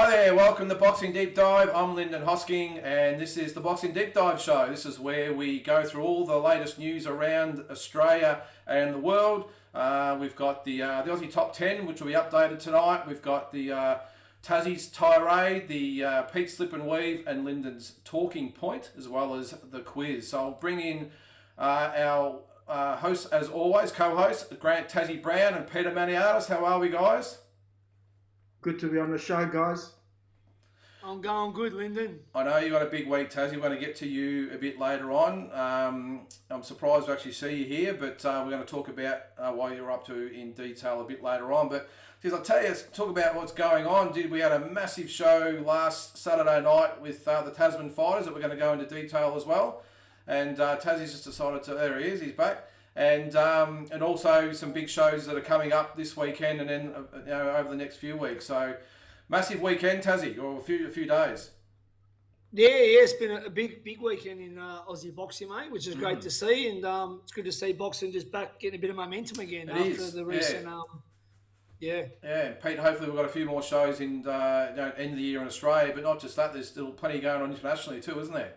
Hi there, welcome to Boxing Deep Dive. I'm Lynden Hosking, and this is the Boxing Deep Dive show. This is where we go through all the latest news around Australia and the world. We've got the Aussie Top Ten, which will be updated tonight. We've got the Tazzie's Tirade, the Pete Slip and Weave, and Lynden's Talking Point, as well as the quiz. So I'll bring in our hosts, as always, co-hosts, Grant Tazzie Browne and Peter Maniatis. How are we, guys? Good to be on the show, guys. I'm going good, Lynden. I know you got a big week, Tazzie. We're going to get to you a bit later on. I'm surprised to actually see you here, but we're going to talk about what you're up to in detail a bit later on. But I'll tell you, talk about what's going on. We had a massive show last Saturday night with the Tasman fighters that we're going to go into detail as well. And Tazzie's just decided to, there he is, he's back. And also some big shows that are coming up this weekend and then over the next few weeks. So massive weekend, Tazzie, or a few days. Yeah, it's been a big weekend in Aussie boxing, mate, which is great to see. And it's good to see boxing just back getting a bit of momentum again the recent. Yeah, and Pete, hopefully we've got a few more shows in end of the year in Australia, but not just that. There's still plenty going on internationally too, isn't there?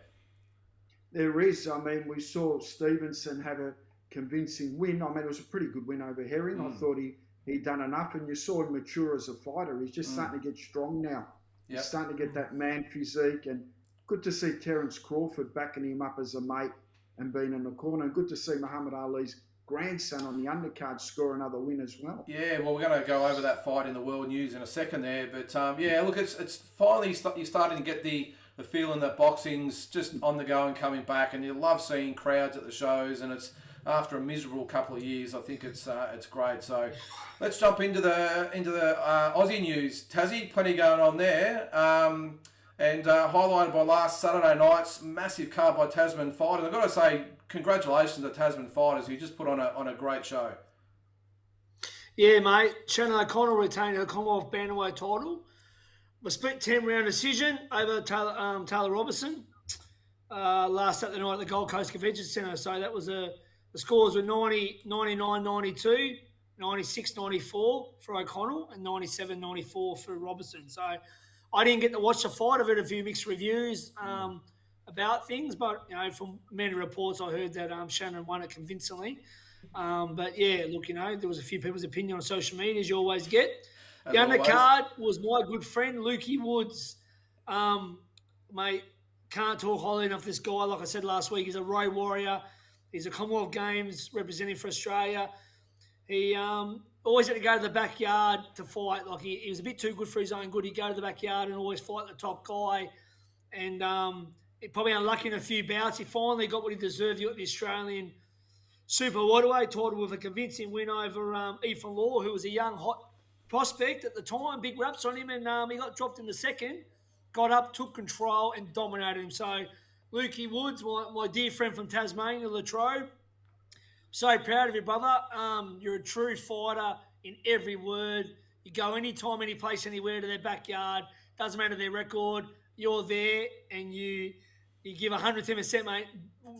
There is. I mean, we saw Stevenson have a convincing win. I mean, it was a pretty good win over Herring. I thought he'd done enough, and you saw him mature as a fighter. He's just starting to get strong now. He's starting to get that man physique, and good to see Terence Crawford backing him up as a mate and being in the corner. And good to see Muhammad Ali's grandson on the undercard score another win as well. Yeah, well, we're going to go over that fight in the world news in a second there. But look, it's finally you're starting to get the feeling that boxing's just on the go and coming back, and you love seeing crowds at the shows, and it's after a miserable couple of years. I think it's great. So let's jump into the Aussie news. Tazzie, plenty going on there. And highlighted by last Saturday night's massive card by Tasman fighters. I've got to say, congratulations to Tasman fighters who just put on a great show. Yeah, mate. Shannon O'Connell retained her Commonwealth Bantamweight title. Was split 10-round decision over Taylah Robertson last Saturday night at the Gold Coast Convention Centre. So that was the scores were 90, 99, 92, 96, 94 for O'Connell, and 97, 94 for Robertson. So I didn't get to watch the fight. I've heard a few mixed reviews about things, but from many reports I heard that Shannon won it convincingly. But yeah, look, there was a few people's opinion on social media, as you always get. The undercard was my good friend Lukey Woods. Mate, can't talk highly enough of this guy. Like I said last week, he's a road warrior. He's a Commonwealth Games representing for Australia. He always had to go to the backyard to fight. Like he was a bit too good for his own good. He'd go to the backyard and always fight the top guy. And probably unlucky in a few bouts. He finally got what he deserved. He got the Australian Super Welterweight title with a convincing win over Ethan Law, who was a young, hot prospect at the time. Big raps on him, and he got dropped in the second. Got up, took control, and dominated him. So Lukey Woods, my dear friend from Tasmania, Latrobe, so proud of you, brother. You're a true fighter in every word. You go anytime, any place, anywhere to their backyard. Doesn't matter their record. You're there, and you give 110%, mate.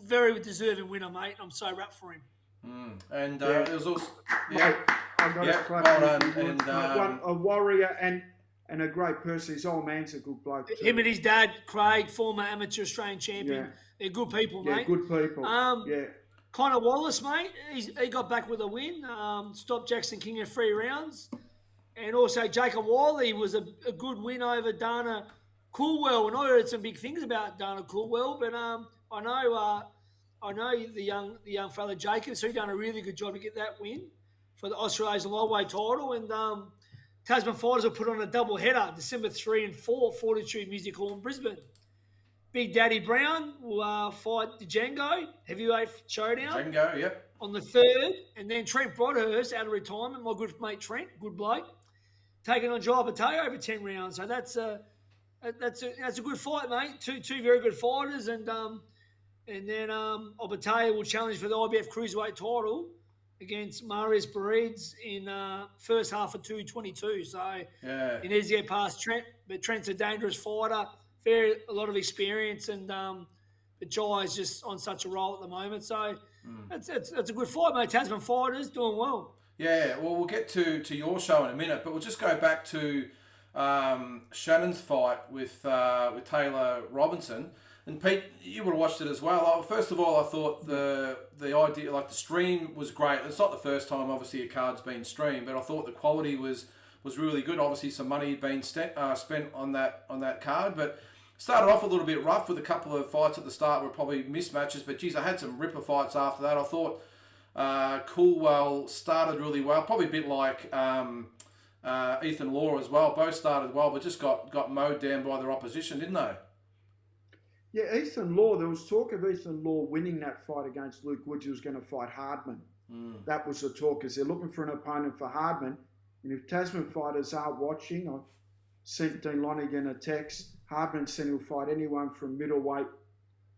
Very deserving winner, mate. I'm so wrapped for him. And it was also... Mate, I've got to clap a warrior and a great person. His old man's a good bloke too. Him and his dad, Craig, former amateur Australian champion. Yeah. They're good people, mate. Yeah, good people. Connor Wallace, mate, he got back with a win. Stopped Jackson King in 3 rounds. And also Jacob Wiley was a good win over Dana Coolwell. And I heard some big things about Dana Coolwell, but I know the young fella Jacob, so he done a really good job to get that win for the Australasian lightweight title. And Tasman fighters will put on a double header, December 3 and 4, Fortitude Music Hall in Brisbane. Big Daddy Browne will fight the Django heavyweight showdown. Django, yep. On the 3rd, and then Trent Broadhurst out of retirement. My good mate Trent, good bloke, taking on Jai Opetai over 10 rounds. So that's a good fight, mate. Two very good fighters, and then Opetai will challenge for the IBF Cruiserweight title against Marius Barides in first half of 222. So he needs to get past Trent, but Trent's a dangerous fighter, a lot of experience, and but Jai is just on such a roll at the moment. So it's a good fight, mate. Tasman fighters doing well. Yeah, well, we'll get to your show in a minute, but we'll just go back to Shannon's fight with Taylah Robertson. And Pete, you would have watched it as well. First of all, I thought the idea, like the stream was great. It's not the first time, obviously, a card's been streamed, but I thought the quality was really good. Obviously, some money had been spent on that card, but started off a little bit rough with a couple of fights at the start were probably mismatches. But geez, I had some ripper fights after that. I thought Coolwell started really well, probably a bit like Ethan Law as well. Both started well, but just got mowed down by their opposition, didn't they? Yeah, Ethan Law, there was talk of Ethan Law winning that fight against Luke Woods. He was going to fight Hardman. That was the talk, because they're looking for an opponent for Hardman. And if Tasman fighters are watching, I sent Dean Lonergan a text. Hardman said he'll fight anyone from middleweight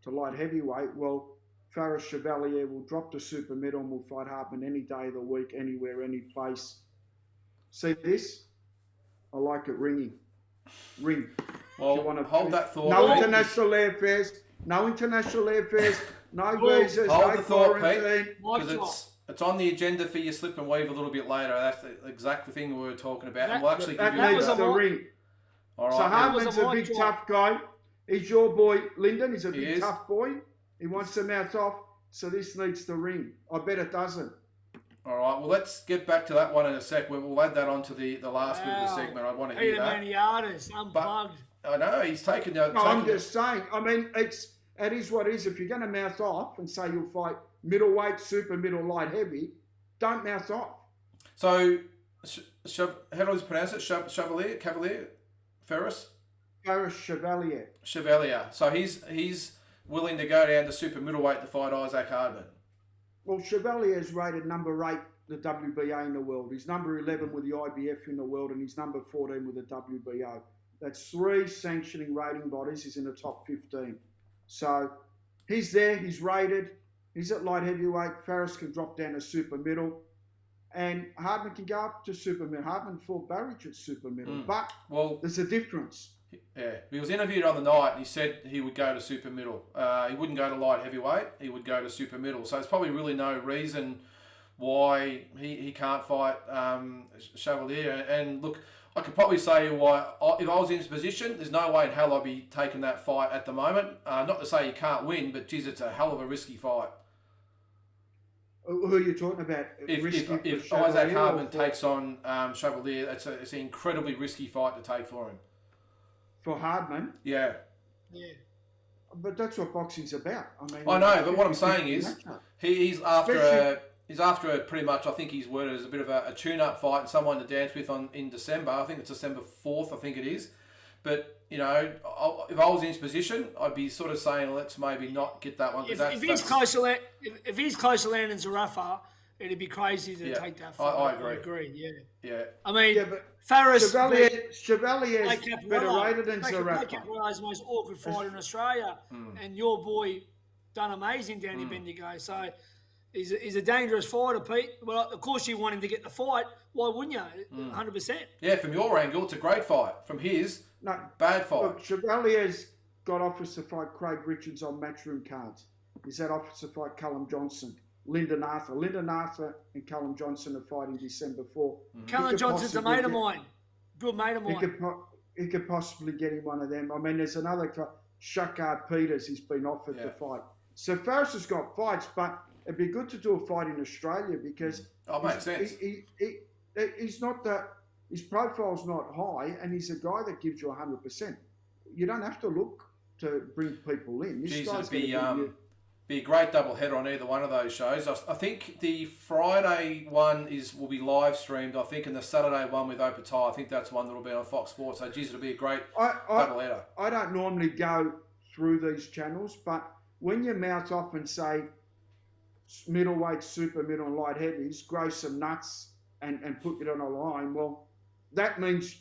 to light heavyweight. Well, Faris Chevalier will drop to super middle and will fight Hardman any day of the week, anywhere, any place. See this? I like it ringing. Ring. Well, hold that thought. No international airfares. No international airfares. No visas. Hold no the thought, quarantine. Pete, because it's on the agenda for your slip and weave a little bit later. That's the exact thing we were talking about. And we'll actually give you that needs the ring. All right. So Harmon's a big tough guy. He's your boy, Lynden. He's a big tough boy. He wants the mouth off. So this needs the ring. I bet it doesn't. All right. Well, let's get back to that one in a sec. We'll add that onto the last bit of the segment. I want to hear that. Maniatis, unplugged. I know he's taken. No, I'm just saying. I mean, it is what it is. If you're going to mouth off and say you'll fight middleweight, super middle, light heavy, don't mouth off. So, how do you pronounce it? Cavalier, Faris Chevalier. So he's willing to go down to super middleweight to fight Isaac Hardman. Well, Chevalier is rated number 8 the WBA in the world. He's number 11 with the IBF in the world, and he's number 14 with the WBO. That's 3 sanctioning rating bodies. He's in the top 15. So he's there. He's rated. He's at light heavyweight. Faris can drop down to super middle. And Hardman can go up to super middle. Hardman fought Barrage at super middle. But there's a difference. Yeah. He was interviewed on the night and he said he would go to super middle. He wouldn't go to light heavyweight. He would go to super middle. So there's probably really no reason why he can't fight Chevalier. And look, I could probably say why, if I was in his position, there's no way in hell I'd be taking that fight at the moment. Not to say you can't win, but geez, it's a hell of a risky fight. Who are you talking about? If Isaac Harmon takes on Chevalier, it's an incredibly risky fight to take for him. For Hardman? Yeah. Yeah. But that's what boxing's about. I know, but what I'm saying is he's after a pretty much, I think he's worded as a bit of a tune-up fight and someone to dance with in December. I think it's December 4th, I think it is. But, you know, if I was in his position, I'd be sort of saying, let's maybe not get that one. If he's close to landing Zarafa, it'd be crazy to take that fight. I agree. Yeah. I mean, but Faris... Chevalier's better rated than Zarafa. Capello's the most awkward fighter in Australia. And your boy done amazing down in Bendigo. So... He's a dangerous fighter, Pete. Well, of course you want him to get the fight. Why wouldn't you? 100%. Yeah, from your angle, it's a great fight. From his, bad fight. Look, Chevalier's got offers to fight Craig Richards on matchroom cards. He's had offers to fight Callum Johnson, Lynden Arthur and Callum Johnson are fighting December 4. Callum Johnson's a mate of mine. Good mate of mine. He could possibly get him one of them. I mean, there's another Shakur Peters he's been offered to fight. So Faris has got fights, but it'd be good to do a fight in Australia because makes sense. He's not that. His profile's not high, and he's a guy that gives you 100%. You don't have to look to bring people in. This guy's it'd be a great double header on either one of those shows. I think the Friday one will be live streamed. I think, and the Saturday one with Opetai, I think that's one that'll be on Fox Sports. So, geez, it'll be a great double header. I don't normally go through these channels, but when you mouth off and say middleweight, super middle, and light heavies, grow some nuts and put it on a line, well, that means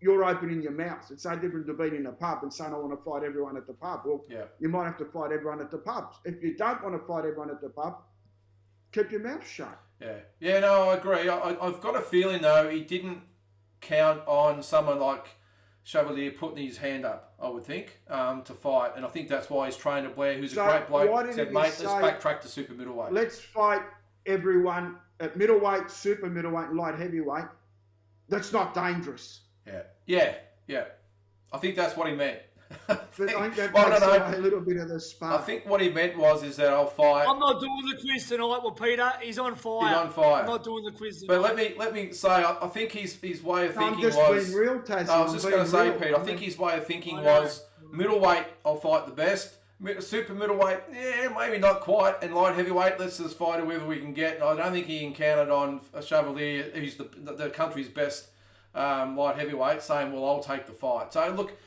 you're opening your mouth. It's no different to being in a pub and saying, I want to fight everyone at the pub. Well, you might have to fight everyone at the pub. If you don't want to fight everyone at the pub, keep your mouth shut. Yeah, no, I agree. I've got a feeling, though, he didn't count on someone like Chevalier putting his hand up, I would think, to fight. And I think that's why he's trained to Blair, who's a great bloke, said, mate, let's backtrack to super middleweight. Let's fight everyone at middleweight, super middleweight, and light heavyweight. That's not dangerous. Yeah. I think that's what he meant. But I think that takes away a little bit of the spark. I think what he meant is that I'll fight. I'm not doing the quiz tonight with Peter. He's on fire. He's on fire. I'm not doing the quiz tonight. But let me say, I think his way of thinking was. I'm just being real, Tazzie. I was just going to say, Pete. I think his way of thinking was middleweight. I'll fight the best. Super middleweight, maybe not quite. And light heavyweight, let's just fight whoever we can get. And I don't think he encountered on a Chevalier, who's the country's best light heavyweight, saying, "Well, I'll take the fight." So look,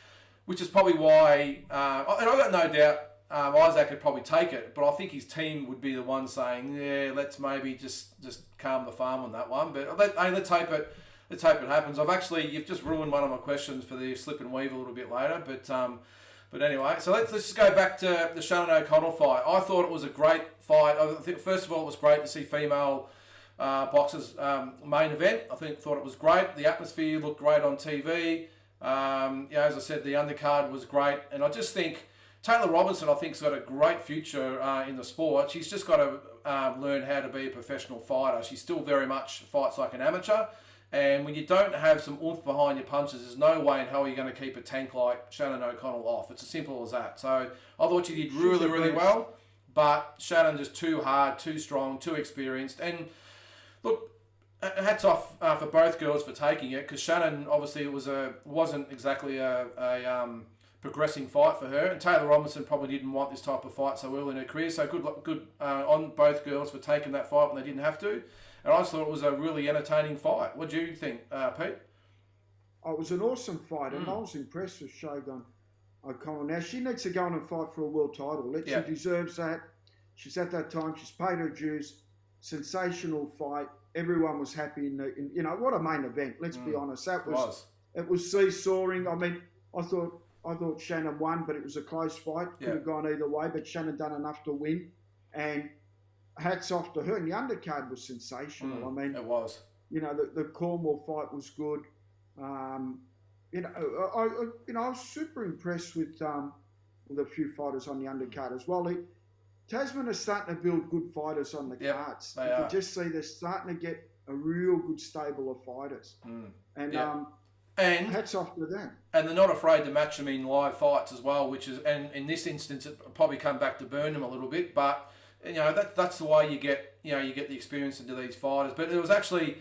which is probably why, and I've got no doubt Isaac could probably take it, but I think his team would be the one saying, "Yeah, let's maybe just calm the farm on that one." But let's hope it. Let's hope it happens. You've just ruined one of my questions for the slip and weave a little bit later, But anyway, so let's just go back to the Shannon O'Connell fight. I thought it was a great fight. I think first of all, it was great to see female boxers main event. Thought it was great. The atmosphere looked great on TV. As I said, the undercard was great, and I just think Taylah Robertson, I think, has got a great future in the sport. She's just got to learn how to be a professional fighter. She still very much fights like an amateur. And when you don't have some oomph behind your punches, there's no way in hell you're going to keep a tank like Shannon O'Connell off. It's as simple as that. So I thought she did really, really well. But Shannon just too hard, too strong, too experienced. And look, hats off for both girls for taking it, because Shannon obviously wasn't exactly a progressing fight for her. And Taylah Robertson probably didn't want this type of fight so early in her career. So good on both girls for taking that fight when they didn't have to. And I just thought it was a really entertaining fight. What do you think, Pete? Oh, it was an awesome fight, and I was impressed with Shannon O'Connell. Now, she needs to go on and fight for a world title. She deserves that. She's at that time. She's paid her dues. Sensational fight. Everyone was happy. What a main event. Let's be honest. It was seesawing. I mean, I thought Shannon won, but it was a close fight. Could have gone either way, but Shannon done enough to win. And hats off to her. And the undercard was sensational. I mean, it was. The Cornwall fight was good. I was super impressed with a few fighters on the undercard as well. Tasman is starting to build good fighters on the cards. You can just see they're starting to get a real good stable of fighters. And hats off to them. And they're not afraid to match them in live fights as well, and in this instance, it probably come back to burn them a little bit, but that's the way you get the experience into these fighters. But it was actually,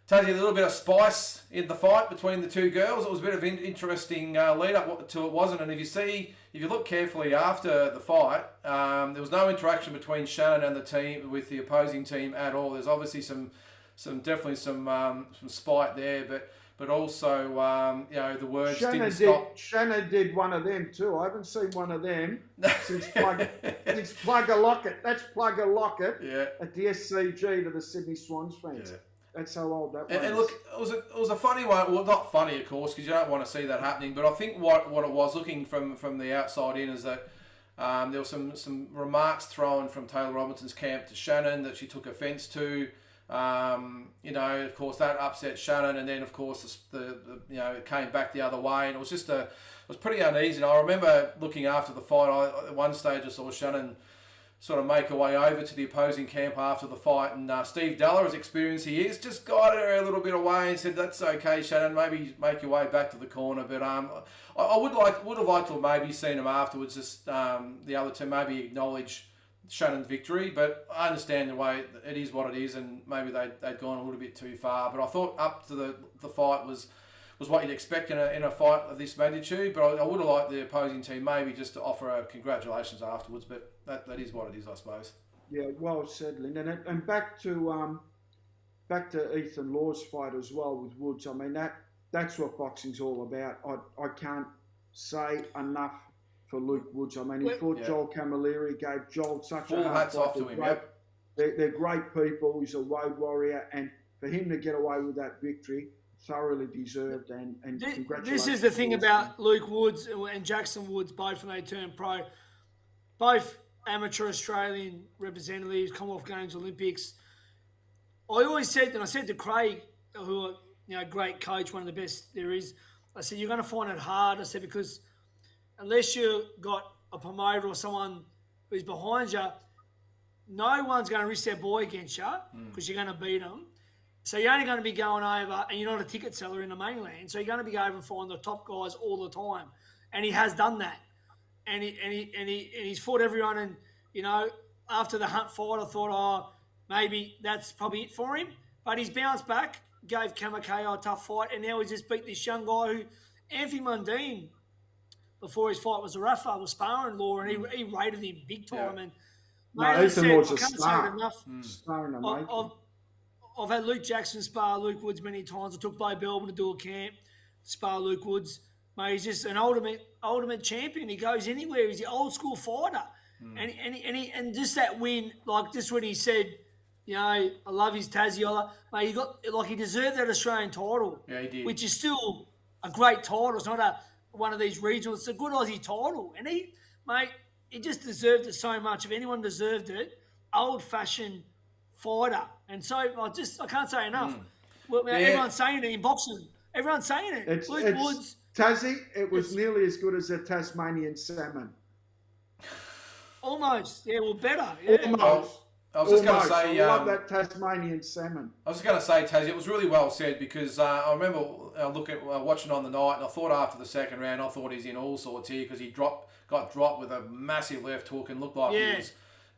Tazzie, a little bit of spice in the fight between the two girls. It was a bit of an interesting lead up to it, wasn't. And if you look carefully after the fight, there was no interaction between Shannon and the team with the opposing team at all. There's obviously some spite there, but also the words didn't stop. Shannon did one of them too. I haven't seen one of them since Plugger Lockett. That's Plugger Lockett at the SCG to the Sydney Swans fans. Yeah. That's how old that was. And look, it was a funny one. Well, not funny, of course, because you don't want to see that happening. But I think what it was, looking from the outside in, is that there were some remarks thrown from Taylah Robertson's camp to Shannon that she took offence to. Of course, that upset Shannon, and then of course it came back the other way, and it was pretty uneasy. And I remember looking after the fight. At one stage, I saw Shannon sort of make her way over to the opposing camp after the fight, and Steve Dalla, as experienced he is, just guided her a little bit away and said, "That's okay, Shannon. Maybe make your way back to the corner." But I would have liked to have maybe seen him afterwards, just the other two maybe acknowledge Shannon's victory, but I understand the way it is what it is, and maybe they'd gone a little bit too far. But I thought up to the fight was what you'd expect in a fight of this magnitude. But I would have liked the opposing team maybe just to offer a congratulations afterwards. But that is what it is, I suppose. Yeah, well said, Lynden. And back to Ethan Law's fight as well with Woods. I mean that's what boxing's all about. I can't say enough for Luke Woods. I mean, he fought Joel Camilleri, gave Joel such a hats off to him. They're great people. He's a road warrior, and for him to get away with that victory, thoroughly deserved. And congratulations. This is the thing about Luke Woods and Jackson Woods, both when they turned pro, both amateur Australian representatives, Commonwealth Games, Olympics. I always said, and I said to Craig, who great coach, one of the best there is, I said, you're going to find it hard. I said, because unless you got a promoter or someone who's behind you, no one's going to risk their boy against you because you're going to beat them. So you're only going to be going over, and you're not a ticket seller in the mainland, so you're going to be going and find the top guys all the time, and he has done that, and he's fought everyone, and after the Hunt fight, I thought, oh, maybe that's probably it for him, but he's bounced back, gave Kamakayo a tough fight, and now he's just beat this young guy who, Anthony Mundine, before his fight was a Rafa, was sparring law, and he rated him big time, and he's towards a star. Star in the making. I've had Luke Jackson spar Luke Woods many times. I took Bo Belbin to do a camp, spar Luke Woods. Mate, he's just an ultimate champion. He goes anywhere. He's the old school fighter, and just that win, like just when he said, I love his Tazzie. Mate, he deserved that Australian title. Yeah, he did. Which is still a great title. It's not one of these regionals. It's a good Aussie title, and he just deserved it so much. If anyone deserved it, old-fashioned fighter. And so I can't say enough. Well, everyone's saying it in boxing. Everyone's saying it. Luke Woods. Tazzie, it was nearly as good as a Tasmanian salmon. Almost. Yeah, well, better. Yeah. Almost. I was just going to say... I love that Tasmanian salmon. I was just going to say, Tazzie, it was really well said because I remember watching on the night, and I thought after the second round, I thought he's in all sorts here because he got dropped with a massive left hook and looked like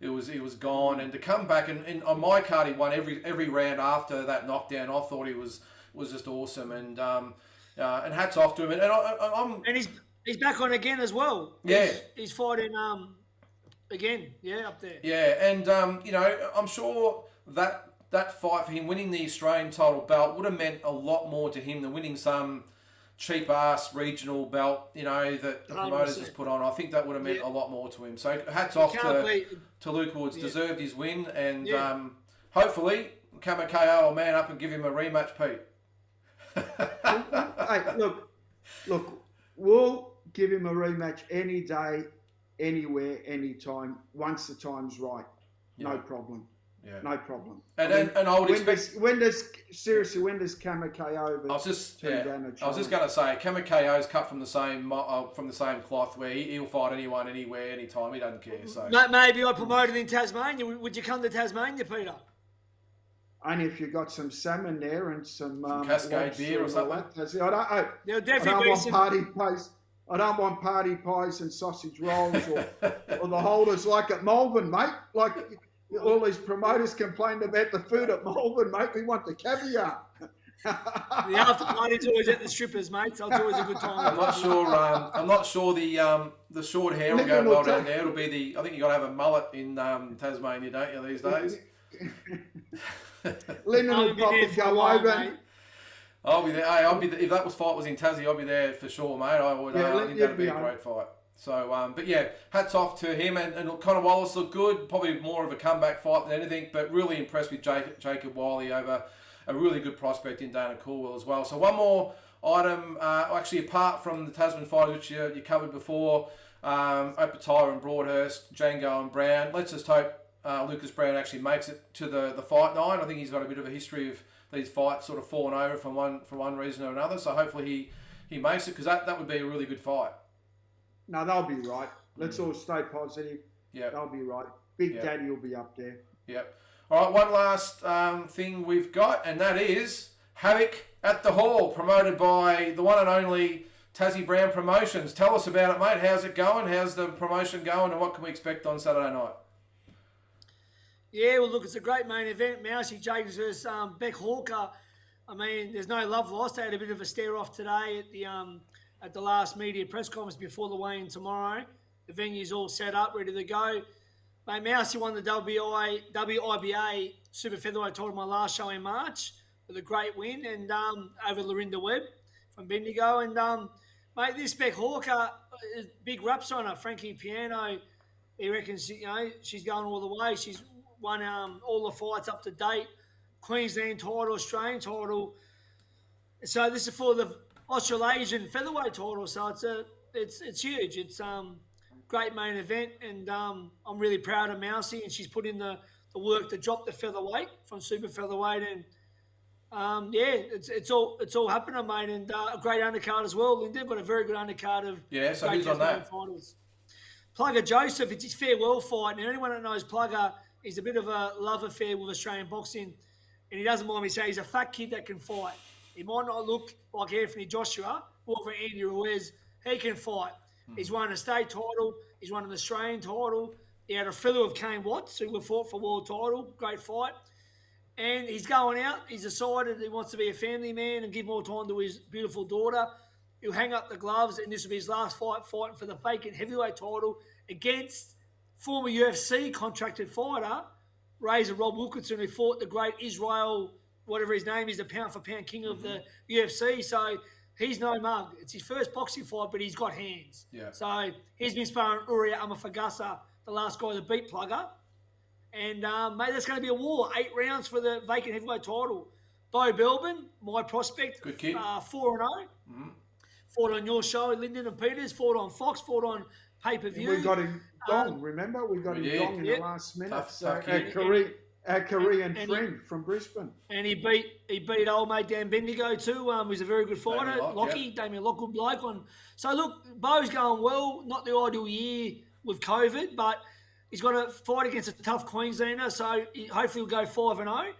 it was gone. And to come back and on my card, he won every round after that knockdown. I thought he was just awesome, and hats off to him. And he's back on again as well. Yeah, he's fighting again. Yeah, up there. Yeah, and I'm sure that fight for him, winning the Australian title belt, would have meant a lot more to him than winning some cheap ass regional belt, that the promoters has put on. I think that would have meant a lot more to him. So hats off to Luke Woods. Deserved his win, and hopefully Kamakayo will man up and give him a rematch, Pete. Hey, look, we'll give him a rematch any day, anywhere, anytime, once the time's right. No problem. Yeah. No problem. And I would expect... When does Kamakayo... I was just going to say, Kamakayo's cut from the same cloth where he'll fight anyone, anywhere, anytime. He doesn't care. So maybe I promoted in Tasmania. Would you come to Tasmania, Peter? Only if you got some salmon there and some Cascade beer or something. I don't want party pies and sausage rolls or the holders like at Malvern, mate. Like all these promoters complained about the food at Malvern, mate. We want the caviar. The after party's always at the strippers, mate. So it's always a good time. I'm not sure the short hair will go well down there. It'll be I think you got to have a mullet in Tasmania, don't you, these days? Lynden will probably go over. Mate. I'll be there. Hey, if that fight was in Tazzie, I'll be there for sure, mate. I would. I think that'd be a great fight. So, but yeah, hats off to him and Conor Wallace looked good. Probably more of a comeback fight than anything, but really impressed with Jacob Wiley over a really good prospect in Dana Coolwell as well. So one more item, actually apart from the Tasman fight, which you covered before, Opetai and Broadhurst, Django and Browne. Let's just hope Lucas Browne actually makes it to the fight night. I think he's got a bit of a history of these fights sort of falling over for one reason or another. So hopefully he makes it because that would be a really good fight. No, they'll be right. Let's all stay positive. Yeah, they'll be right. Big Daddy will be up there. Yep. All right, one last thing we've got, and that is Havoc at the Hall, promoted by the one and only Tazzie Browne Promotions. Tell us about it, mate. How's it going? How's the promotion going, and what can we expect on Saturday night? Yeah, well, look, it's a great main event. Mousy Jacobs versus Beck Hawker. I mean, there's no love lost. They had a bit of a stare-off today at the last media press conference before the weigh-in tomorrow. The venue's all set up, ready to go. Mate, Mousy won the WIBA Super Featherweight title my last show in March with a great win and over Lorinda Webb from Bendigo. And, mate, this Beck Hawker, big raps on her. Frankie Piano, he reckons, she's going all the way. She's won all the fights up to date, Queensland title, Australian title. So this is for the Australasian featherweight title. So it's huge. It's great main event, and I'm really proud of Mousy, and she's put in the work to drop the featherweight from super featherweight, and it's all happening, mate. And a great undercard as well, Lynden, but a very good undercard of so who's on that? Finals. Plugger Joseph, it's his farewell fight, and anyone that knows Plugger. He's a bit of a love affair with Australian boxing. and he doesn't mind me saying he's a fat kid that can fight. He might not look like Anthony Joshua or for Andy Ruiz. He can fight. He's won a state title. He's won an Australian title. He had a fellow of Kane Watts who fought for world title. Great fight. And he's going out. He's decided he wants to be a family man and give more time to his beautiful daughter. He'll hang up the gloves, and this will be his last fight fighting for the vacant heavyweight title against former UFC contracted fighter, Razor Rob Wilkinson, who fought the great Israel, whatever his name is, the pound-for-pound king of the UFC. So he's no mug. It's his first boxing fight, but he's got hands. Yeah. So he's been sparring Uriah Amafagasa, the last guy, the beat plugger. And, mate, that's going to be a war. 8 rounds for the vacant heavyweight title. Bo Belbin, my prospect. Good kid. 4-0. Fought on your show, Lynden and Peters. Fought on Fox. Fought on pay-per-view. We got him dong, remember? We got him dong in the last minute. Tough Our Korean friend from Brisbane. And he beat old mate Dan Bendigo too. He's a very good fighter. Damien Locke, good bloke. So look, Bo's going well. Not the ideal year with COVID, but he's got to fight against a tough Queenslander. So hopefully he'll go 5-0.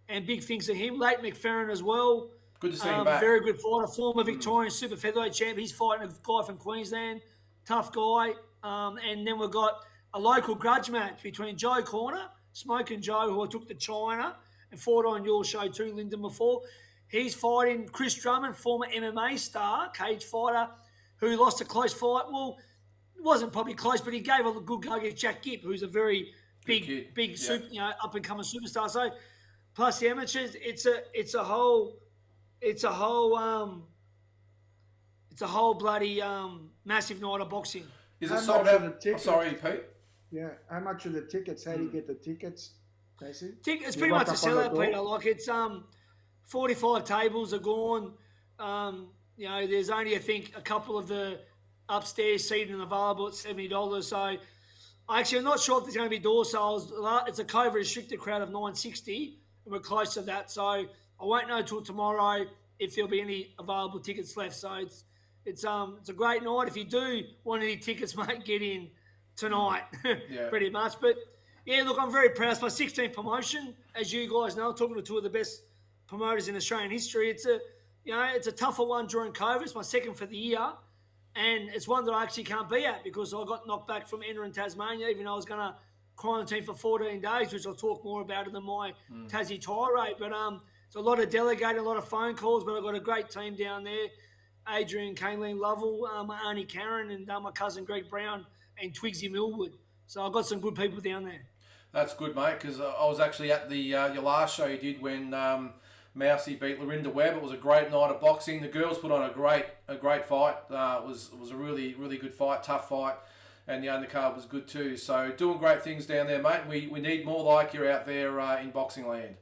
And big things to him. Late McFerrin as well. Good to see him back. Very good fighter. Former Victorian super featherweight champ. He's fighting a guy from Queensland. Tough guy. And then we've got a local grudge match between Joe Corner, Smoke and Joe, who I took to China and fought on your show too, Lynden, before. He's fighting Chris Drummond, former MMA star, cage fighter, who lost a close fight. Well, it wasn't probably close, but he gave a good go against Jack Gibb, who's a very big, up and coming superstar. So plus the amateurs, it's a whole bloody massive night of boxing. Is it sold out? Sorry, Pete. Yeah, how much are the tickets? How do you get the tickets, Casey? It's pretty much a sellout, Peter. Like it's 45 tables are gone. There's only I think a couple of the upstairs seating available at $70. So I'm not sure if there's going to be door sales. It's a COVID restricted crowd of 960, and we're close to that. So I won't know till tomorrow if there'll be any available tickets left. So it's a great night. If you do want any tickets, mate, get in tonight, pretty much. But yeah, look, I'm very proud. It's my 16th promotion, as you guys know. Talking to two of the best promoters in Australian history. It's a tougher one during COVID. It's my second for the year, and it's one that I actually can't be at because I got knocked back from entering Tasmania, even though I was going to quarantine for 14 days, which I'll talk more about in my Tazzie tirade. But it's a lot of delegating, a lot of phone calls, but I've got a great team down there. Adrian, Kayleen Lovell, my auntie Karen, and my cousin Greg Browne and Twigsy Millwood. So I've got some good people down there. That's good, mate, because I was actually at the your last show you did when Mousy beat Lorinda Webb. It was a great night of boxing. The girls put on a great fight. It was a really, really good fight, tough fight, and the undercard was good too. So doing great things down there, mate. We need more like you out there in boxing land.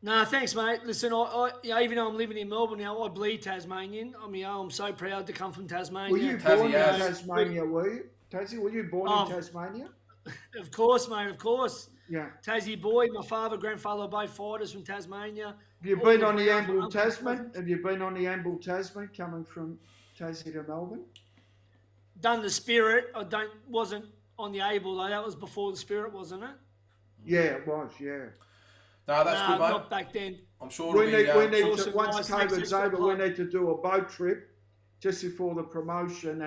No, thanks, mate. Listen, I even though I'm living in Melbourne now, I bleed Tasmanian. I mean, I'm so proud to come from Tasmania. Were you born in Tasmania, were you? Tazzie, were you born in Tasmania? Of course, mate, of course. Yeah. Tassie boy, my father, grandfather are both fighters from Tasmania. Have you been on the Amble Tasman? Have you been on the Amble Tasman coming from Tassie to Melbourne? Done the Spirit. Wasn't on the Able, though. That was before the Spirit, wasn't it? Yeah, it was, yeah. No, that's good, mate. Not back then. I'm sure we need to, once COVID's over, we need to do a boat trip just before the promotion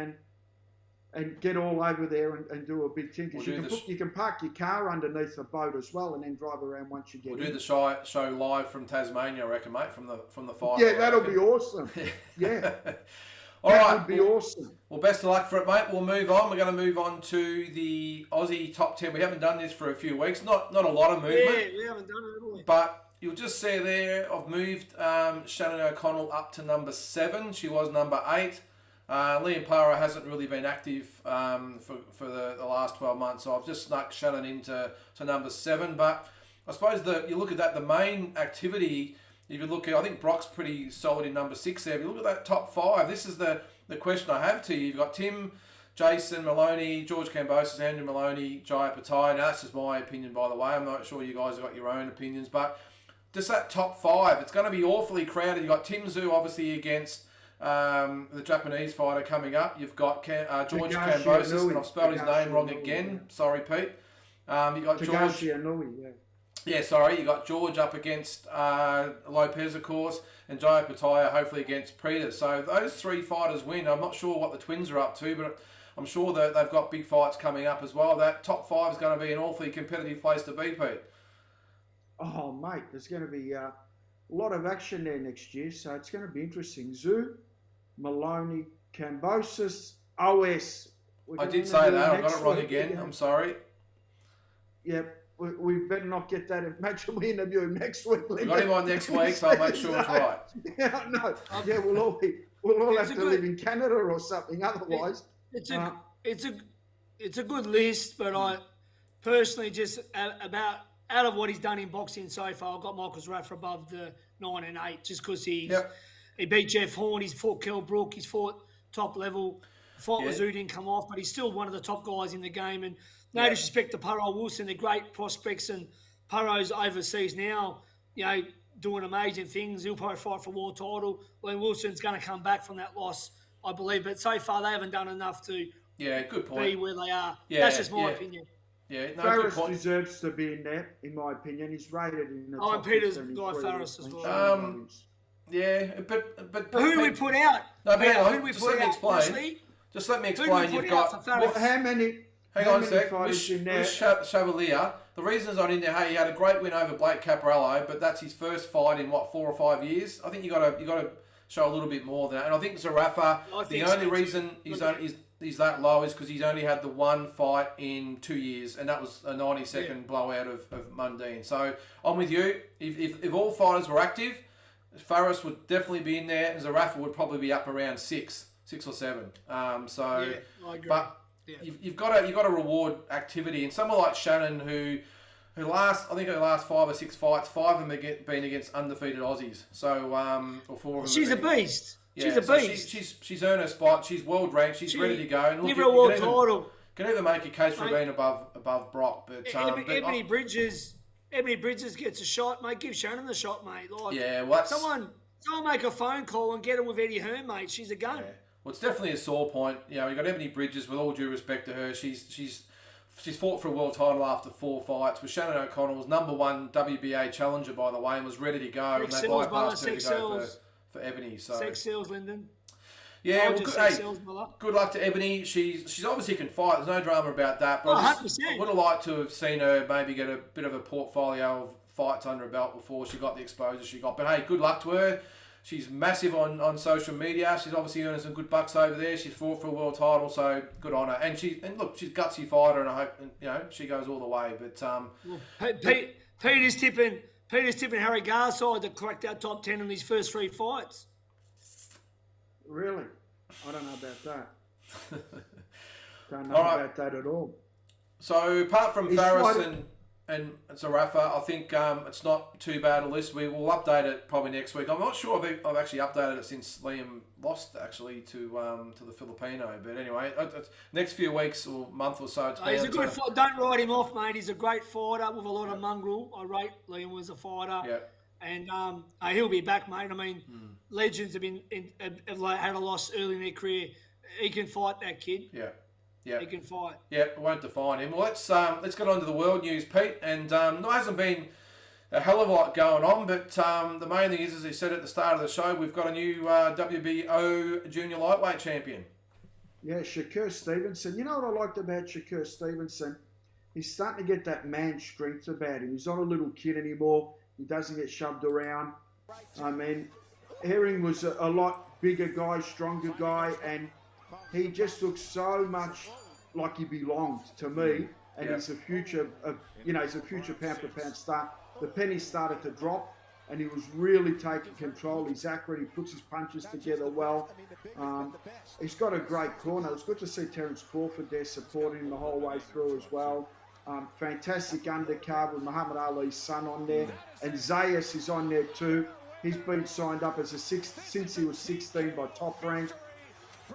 and get all over there and do a big thing. You can park your car underneath the boat as well and then drive around once you get in. We'll do the show live from Tasmania, I reckon, mate, from the fight. Yeah, that'll be awesome. Yeah. All right. That would be awesome. Well, best of luck for it, mate. We'll move on. We're going to move on to the Aussie Top 10. We haven't done this for a few weeks. Not a lot of movement. Yeah, we haven't done it at all. But you'll just see there, I've moved Shannon O'Connell up to number 7. She was number 8. Liam Para hasn't really been active for the last 12 months, so I've just snuck Shannon into number 7. But I suppose you look at that, the main activity, if you look at, I think Brock's pretty solid in number 6 there. If you look at that top 5, this is the question I have to you. You've got Tim, Jason Maloney, George Kambosos, Andrew Maloney, Jai Opetai. Now, that's just my opinion, by the way. I'm not sure you guys have got your own opinions, but just that top 5, it's going to be awfully crowded. You've got Tim Tszyu, obviously, against the Japanese fighter coming up. You've got George Kambosos, and I've spelled his name wrong again. Sorry, Pete. You've got George. Yeah, sorry, you got George up against Lopez, of course, and Jai Opetai hopefully against Preda. So those 3 fighters win. I'm not sure what the Twins are up to, but I'm sure that they've got big fights coming up as well. That top 5 is going to be an awfully competitive place to be, Pete. Oh, mate, there's going to be a lot of action there next year, so it's going to be interesting. Zoo, Maloney, Cambosis, OS. I did say that. I got it wrong again. I'm sorry. Yep. We better not get that. Imagine we interview him next week. We got him on next week, so I'll make sure it's right. Yeah, no. Yeah, we'll all have to live in Canada or something. Otherwise, it's a good list. But I personally just out of what he's done in boxing so far, I've got Michael Zerafa above the 9 and 8, just because he beat Jeff Horn, he's fought Kell Brook, he's fought top level. Fight with Zoo didn't come off, but he's still one of the top guys in the game. And no disrespect to Paro Wilson, they're great prospects, and Paro's overseas now, doing amazing things. He'll probably fight for a world title. Wilson's going to come back from that loss, I believe. But so far, they haven't done enough to good point. be where they are. Yeah, that's just my opinion. Yeah, no, Farris deserves to be in there, in my opinion. He's rated in the top and Peter's 15 Guy Farris as well. But who do we put out? No, but who do we just put let me out? explain. Just let me explain. You've got how many? Hang on a sec. With Chevalier, the reason he's not in there, he had a great win over Blake Caparello, but that's his first fight in 4 or 5 years. I think you got to show a little bit more than that. And I think Zerafa, the only reason he's that low is because he's only had the one fight in 2 years, and that was a 90-second blowout of Mundine. So I'm with you. If all fighters were active, Farris would definitely be in there, and Zerafa would probably be up around 6 or 7. I agree. But you've got to reward activity, and someone like Shannon who last 5 or 6 fights, 5 of them have been against undefeated Aussies. So or 4 of them. She's a beast. Yeah, she's a beast. She's earned her spot. She's world ranked. She's ready to go. And look, give her a world title. Can even make a case for being above Brock. But Ebony Bridges gets a shot, mate. Give Shannon the shot, mate. Someone make a phone call and get her with Eddie Hearn, mate. She's a gun. Yeah. Well, it's definitely a sore point. You got Ebony Bridges. With all due respect to her, she's fought for a world title after 4 fights. With Shannon O'Connell was #1 WBA challenger, by the way, and was ready to go. And they bypassed her to go for Ebony. So sex sells, Lynden. Yeah, good luck to Ebony. She's obviously can fight. There's no drama about that. But I would have liked to have seen her maybe get a bit of a portfolio of fights under her belt before she got the exposure she got. But hey, good luck to her. She's massive on social media. She's obviously earning some good bucks over there. She's fought for a world title, so good on her. And she's a gutsy fighter, and I hope she goes all the way. But Peter's tipping Harry Garside to crack that top 10 in his first 3 fights. Really? I don't know about that. Don't know about that at all. So apart from Farris and Zerafa, I think it's not too bad a list. We will update it probably next week. I'm not sure if I've actually updated it since Liam lost actually to the Filipino. But anyway, next few weeks or month or so. He's a good fighter. Don't write him off, mate. Had a great fighter with a lot of mongrel. I rate Liam was a fighter. Yeah. And he'll be back, mate. I mean, legends have had a loss early in their career. He can fight, that kid. Yeah. Yeah, he can fight. Yeah, it won't define him. Well, let's get on to the world news, Pete. And there hasn't been a hell of a lot going on, but the main thing is, as I said at the start of the show, we've got a new WBO junior lightweight champion. Yeah, Shakur Stevenson. You know what I liked about Shakur Stevenson? He's starting to get that man strength about him. He's not a little kid anymore. He doesn't get shoved around. I mean, Herring was a lot bigger guy, stronger guy, and he just looks so much like he belonged to me, and he's a future pound for pound star. The penny started to drop, and he was really taking control. He's accurate. He puts his punches together well. He's got a great corner. It's good to see Terence Crawford there supporting him the whole way through as well. Fantastic undercard with Muhammad Ali's son on there, and Zayas is on there too. He's been signed up as since he was 16 by Top Rank.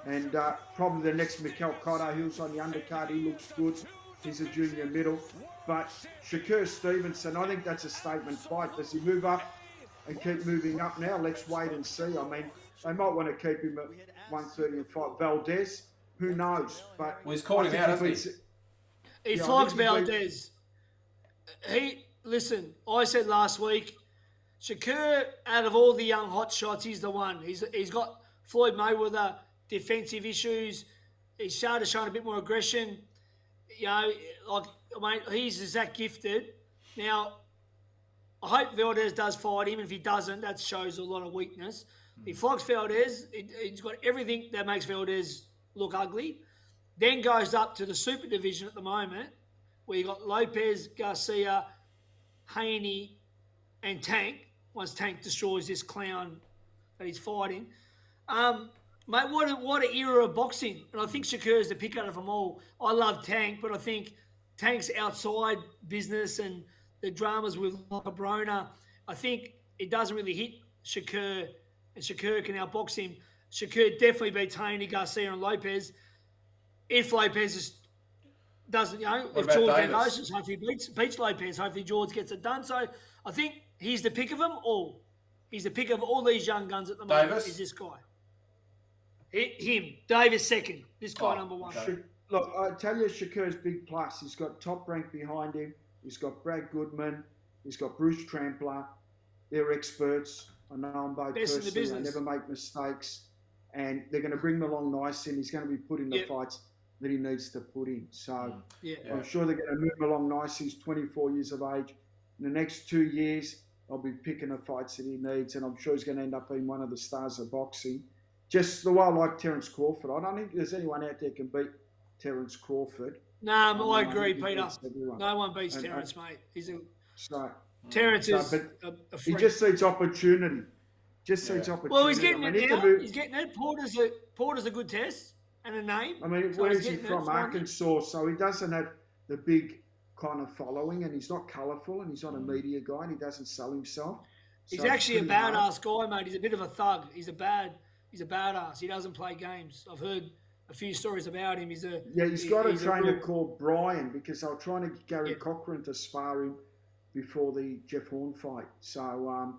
And probably the next Mikel Cotto, who's on the undercard, he looks good. He's a junior middle. But Shakur Stevenson, I think that's a statement fight. Does he move up and keep moving up now? Let's wait and see. I mean, they might want to keep him at 130 and fight. Valdez, who knows? But he's called him out, hasn't he? He flogs Valdez. listen, I said last week, Shakur, out of all the young hot shots, he's the one. He's got Floyd Mayweather defensive issues. He's started showing a bit more aggression. You know, he's that gifted. Now, I hope Valdez does fight him. If he doesn't, that shows a lot of weakness. If he fights Valdez, he's got everything that makes Valdez look ugly. Then goes up to the super division at the moment, where you got Lopez, Garcia, Haney, and Tank. Once Tank destroys this clown that he's fighting. Mate, what an era of boxing. And I think Shakur's the pick out of them all. I love Tank, but I think Tank's outside business and the dramas with Browne. I think it doesn't really hit Shakur, and Shakur can outbox him. Shakur definitely beats Haney, Garcia, and Lopez. If Lopez doesn't, if George goes, hopefully beats Lopez. Hopefully George gets it done. So I think he's the pick of them all. He's the pick of all these young guns at the moment. Davis? Is this guy? Him. Davis second. This guy number one. Okay. Look, I tell you, Shakur's big plus. He's got Top Rank behind him. He's got Brad Goodman. He's got Bruce Trampler. They're experts. I know them both personally. They never make mistakes. And they're going to bring him along nice, and he's going to be put in the fights that he needs to put in. So I'm sure they're going to move him along nice. He's 24 years of age. In the next 2 years, I'll be picking the fights that he needs, and I'm sure he's going to end up being one of the stars of boxing. Just the way I like Terence Crawford. I don't think there's anyone out there can beat Terence Crawford. No, I agree, Peter. No one beats Terence, mate. Terence is a freak. He just needs opportunity. Well, he's getting it now. He's getting it. Porter's a good test and a name. I mean, where's he from? Arkansas. So he doesn't have the big kind of following, and he's not colourful, and he's not a media guy, and he doesn't sell himself. He's actually a badass guy, mate. He's a bit of a thug. He's a badass. He doesn't play games. I've heard a few stories about him. He's got a trainer called Brian, because they were trying to get Gary Cochran to spar him before the Jeff Horn fight. So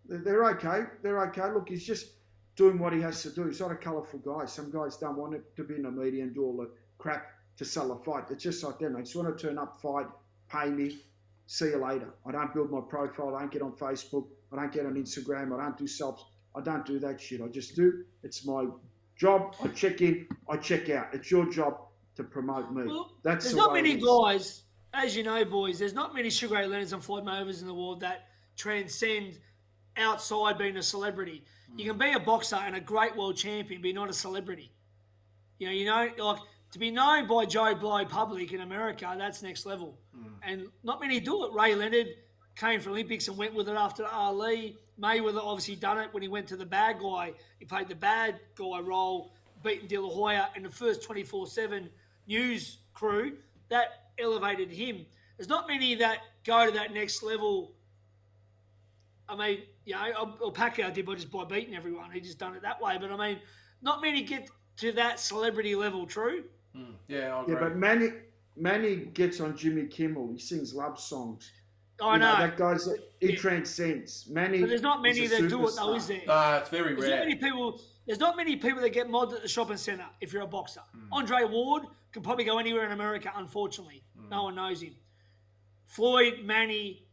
they're okay. They're okay. Look, he's just doing what he has to do. He's not a colourful guy. Some guys don't want it to be in the media and do all the crap to sell a fight. It's just like them. They just want to turn up, fight, pay me, see you later. I don't build my profile. I don't get on Facebook. I don't get on Instagram. I don't do selfies. I don't do that shit. I just do. It's my job. I check in. I check out. It's your job to promote me. Well, there's not many guys, as you know, boys, there's not many Sugar Ray Leonards and Floyd Mayweathers in the world that transcend outside being a celebrity. You can be a boxer and a great world champion, but you're not a celebrity. Like to be known by Joe Blow public in America, that's next level. And not many do it. Ray Leonard came from Olympics and went with it after Ali. Mayweather obviously done it when he went to the bad guy. He played the bad guy role, beating De La Hoya in the first 24/7 news crew. That elevated him. There's not many that go to that next level. I mean, Pacquiao did just by beating everyone. He just done it that way. But I mean, not many get to that celebrity level, true? Yeah, I agree. Yeah, but Manny gets on Jimmy Kimmel. He sings love songs. I know. That he transcends. Manny. But there's not many that do it, though, is there? It's very rare. There's not many people that get mobbed at the shopping centre if you're a boxer. Andre Ward can probably go anywhere in America, unfortunately. No one knows him. Floyd, Manny,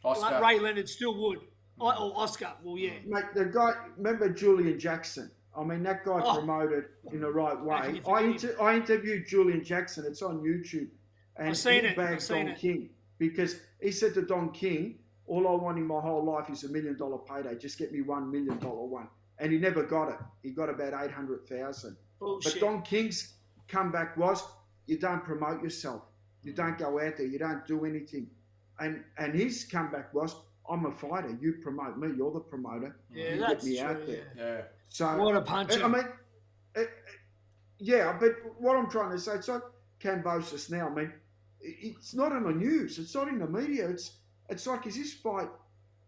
Oscar. Ray Leonard still would. Or Oscar, well, yeah. Mate, the guy, remember Julian Jackson? I mean, that guy promoted in the right way. I interviewed Julian Jackson. It's on YouTube. And I've seen he it. bagged Don King because he said to Don King, all I want in my whole life is $1 million payday. Just get me $1 million one. And he never got it. He got about 800,000. But Don King's comeback was, you don't promote yourself. You don't go out there. You don't do anything. And his comeback was, I'm a fighter. You promote me. You're the promoter. Yeah, you that's get me true. out there. Yeah. So what a punch! I mean, but what I'm trying to say, it's like Kambosos now. I mean, it's not in the news. It's not in the media. It's like, is this fight?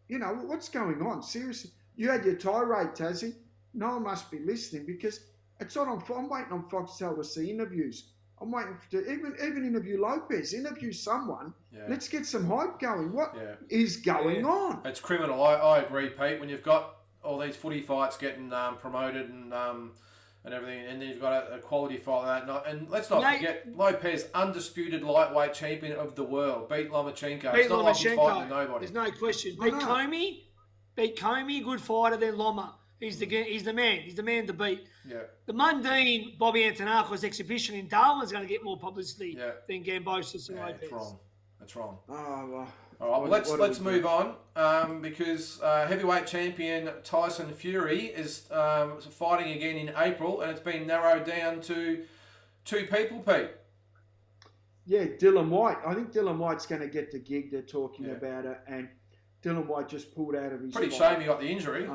What's going on? Seriously, you had your tirade, Tazzie. No one must be listening because it's not on. I'm waiting on Foxtel to see interviews. I'm waiting to even interview Lopez, interview someone. Yeah. Let's get some hype going. What is going on? It's criminal. I agree, Pete. When you've got all these footy fights getting promoted and and everything, and then you've got a quality fight like that. And let's not forget, Lopez, undisputed lightweight champion of the world, beat Lomachenko. It's not like he's fighting nobody. There's no question. Beat Comey, good fighter, then Loma. He's the man. He's the man to beat. Yeah. The Mundine Bobby Antonacos exhibition in Darwin's going to get more publicity than Gambosis and Lopez. That's wrong. Oh, well. All right, well, let's move on because heavyweight champion Tyson Fury is fighting again in April, and it's been narrowed down to 2 people, Pete. Yeah, Dylan White. I think Dylan White's going to get the gig. They're talking about it, and Dylan White just pulled out of his Pretty fight. shame he got the injury.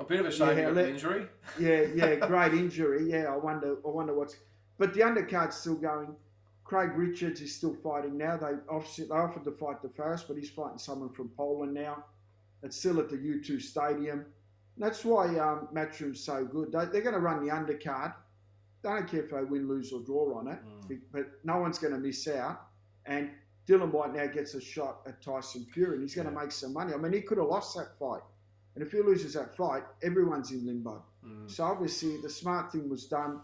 A bit of a shame he got the injury. Yeah, great injury. Yeah, I wonder what's... But the undercard's still going. Craig Richards is still fighting now. They offered to fight the first, but he's fighting someone from Poland now. It's still at the U2 Stadium. And that's why Matchroom's so good. They're going to run the undercard. They don't care if they win, lose or draw on it, but no one's going to miss out. And Dylan White now gets a shot at Tyson Fury, and he's going to make some money. I mean, he could have lost that fight. And if he loses that fight, everyone's in limbo. So obviously the smart thing was done.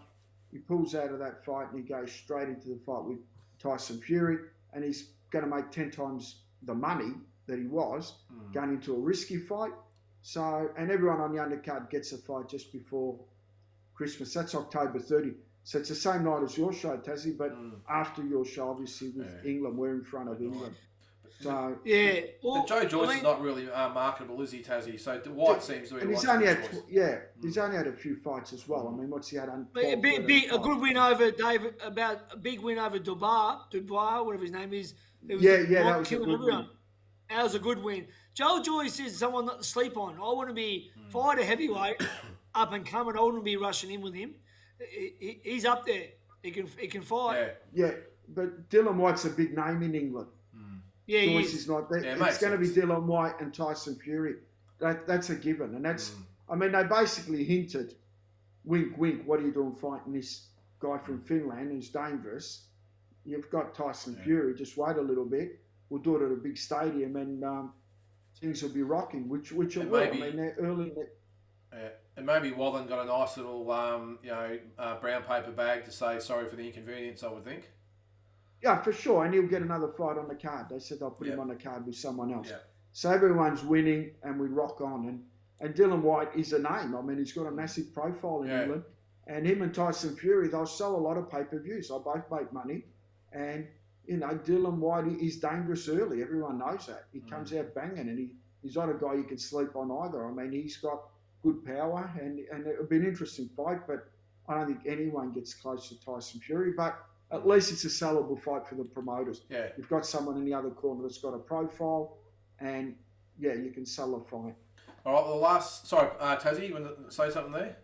He pulls out of that fight and he goes straight into the fight with Tyson Fury, and he's going to make 10 times the money that he was going into a risky fight. So, and everyone on the undercard gets a fight just before Christmas. That's October 30. So it's the same night as your show, Tazzie, but after your show, obviously with England, we're in front of England. So well, Joe Joyce is not really marketable, is he, Tazzie? So White seems to be. And he's only had he's only had a few fights as well. I mean, what's he had? A good win over David. About a big win over Dubois, whatever his name is. That was a good win. That was a good win. Joe Joyce is someone not to sleep on. I want to be fight a heavyweight up and coming. I wouldn't be rushing in with him. He's up there. He can fight. Yeah, but Dylan White's a big name in England. Yeah, Joyce is not there. It's going to be Dylan White and Tyson Fury. That's a given. And that's, I mean, they basically hinted, wink, wink, what are you doing fighting this guy from Finland who's dangerous? You've got Tyson Fury, just wait a little bit. We'll do it at a big stadium and things will be rocking, which it will. Maybe, I mean, they're early. And maybe Wallen got a nice little, brown paper bag to say sorry for the inconvenience, I would think. Yeah, for sure. And he'll get another fight on the card. They said they'll put him on the card with someone else. So everyone's winning and we rock on. And Dylan White is a name. I mean, he's got a massive profile in England. And him and Tyson Fury, they'll sell a lot of pay-per-views. They both make money. And, Dylan White is dangerous early. Everyone knows that. He comes out banging and he's not a guy you can sleep on either. I mean, he's got good power and it'll be an interesting fight, but I don't think anyone gets close to Tyson Fury. But at least it's a sellable fight for the promoters. Yeah. You've got someone in the other corner that's got a profile and, you can sell a fight. All right, well, Tazzie, you want to say something there?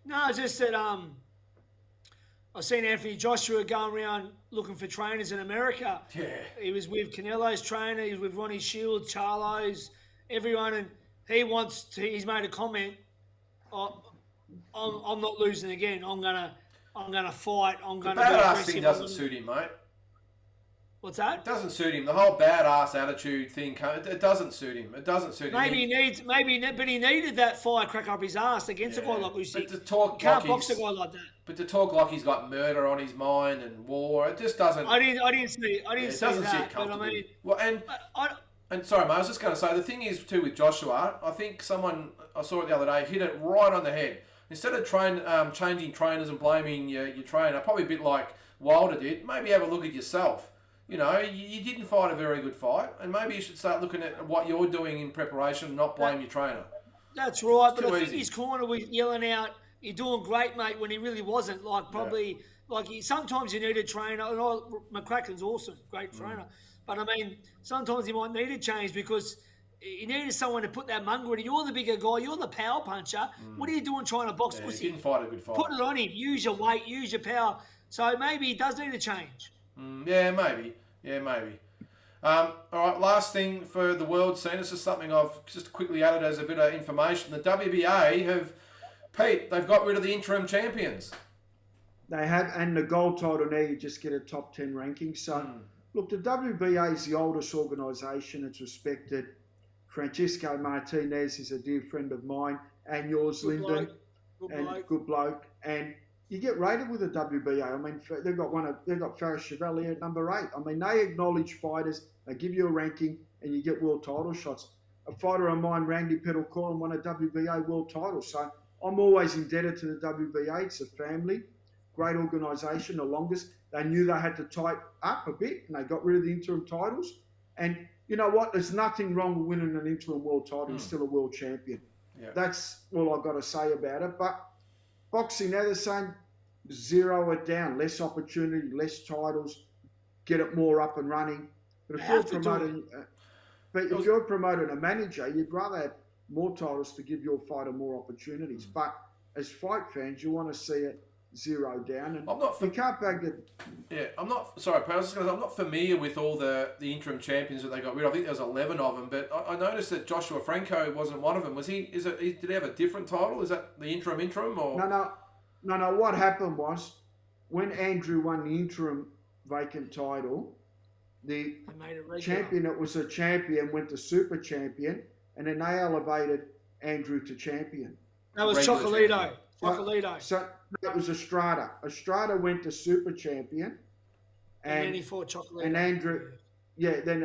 No, it's just that I've seen Anthony Joshua going around looking for trainers in America. Yeah. He was with Canelo's trainer, he was with Ronnie Shields, Charlo's, everyone, and he's made a comment, I'm not losing again, I'm gonna fight. I'm gonna. The badass thing doesn't suit him, mate. What's that? It doesn't suit him. The whole badass attitude thing. It doesn't suit him. It doesn't suit him. But he needed that fire crack up his ass against a guy like Usyk. But to talk can't box a guy like that. But to talk like he's got murder on his mind and war, it just doesn't. I didn't see that. Sit comfortably. And sorry, mate, I was just going to say the thing is too with Joshua. I think someone I saw it the other day hit it right on the head. Instead of changing trainers and blaming your trainer, probably a bit like Wilder did, maybe have a look at yourself. You didn't fight a very good fight, and maybe you should start looking at what you're doing in preparation and not blame your trainer. That's right, but I think his corner was yelling out, "You're doing great, mate," when he really wasn't. Sometimes you need a trainer. And McCracken's awesome, great trainer. But I mean, sometimes you might need a change because you needed someone to put that munger in. You're the bigger guy. You're the power puncher. What are you doing trying to box pussy? He didn't fight a good fight. Put it on him. Use your weight. Use your power. So maybe he does need a change. Maybe. All right, last thing for the world scene. This is something I've just quickly added as a bit of information. The WBA they've got rid of the interim champions. They have, and the gold title now, you just get a top 10 ranking. So, look, the WBA is the oldest organisation. It's respected. Francisco Martinez is a dear friend of mine and yours, Lynden. good bloke, and you get rated with the WBA. I mean, they've got Faris Chevalier at number 8. I mean, they acknowledge fighters. They give you a ranking, and you get world title shots. A fighter of mine, Randy Petalcorin, won a WBA world title. So I'm always indebted to the WBA. It's a family, great organisation, the longest. They knew they had to tighten up a bit, and they got rid of the interim titles. And you know what? There's nothing wrong with winning an interim world title. You're still a world champion. Yeah. That's all I've got to say about it. But boxing, now they're saying zero it down, less opportunity, less titles, get it more up and running. But if you're promoting a manager, you'd rather have more titles to give your fighter more opportunities. But as fight fans, you want to see it zero down, and you can't bag it. Yeah, I'm not familiar with all the interim champions that they got rid of. I think there was 11 of them, but I noticed that Joshua Franco wasn't one of them. Was he? Did he have a different title? Is that the interim or? No. What happened was when Andrew won the interim vacant title, the champion that was a champion went to super champion, and then they elevated Andrew to champion. That was Chocolito. So that was Estrada. Estrada went to super champion, and then he fought Chocolito. And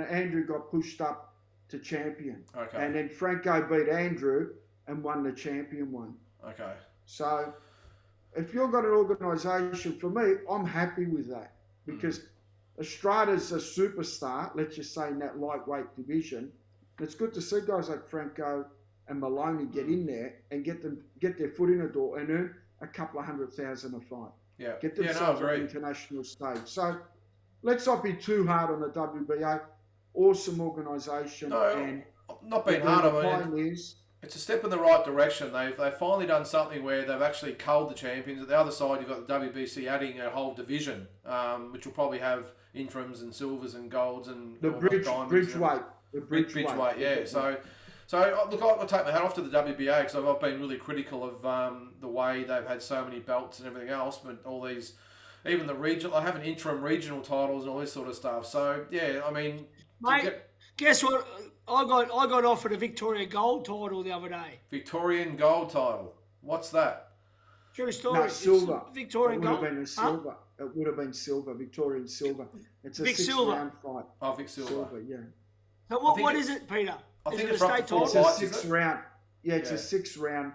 Andrew got pushed up to champion. Okay. And then Franco beat Andrew and won the champion one. Okay. So if you've got an organisation, for me, I'm happy with that because Estrada's a superstar, let's just say in that lightweight division. It's good to see guys like Franco and Maloney get in there and get their foot in the door and earn a couple of $100,000 a fight. Yeah. Get themselves on the international stage. So let's not be too hard on the WBA. Awesome organisation. No, not being hard on it. It's a step in the right direction. They've finally done something where they've actually culled the champions. At the other side, you've got the WBC adding a whole division, which will probably have interims and silvers and golds and bridgeweight. The bridgeweight, yeah. So look, I'll take my hat off to the WBA because I've been really critical of the way they've had so many belts and everything else, but all these, even the regional, I have an interim regional titles and all this sort of stuff. So yeah, I mean, mate, guess what? I got offered a Victoria Gold title the other day. Victorian Gold title. What's that? True story. No, silver. Victorian Gold. It would have been a silver. Huh? It would have been silver. Victorian silver. It's a Vic 6-round fight. Oh, Vic Silver. Yeah. So what is it, Peter? I think it's a state title. It's a 6-round. Yeah, it's a 6-round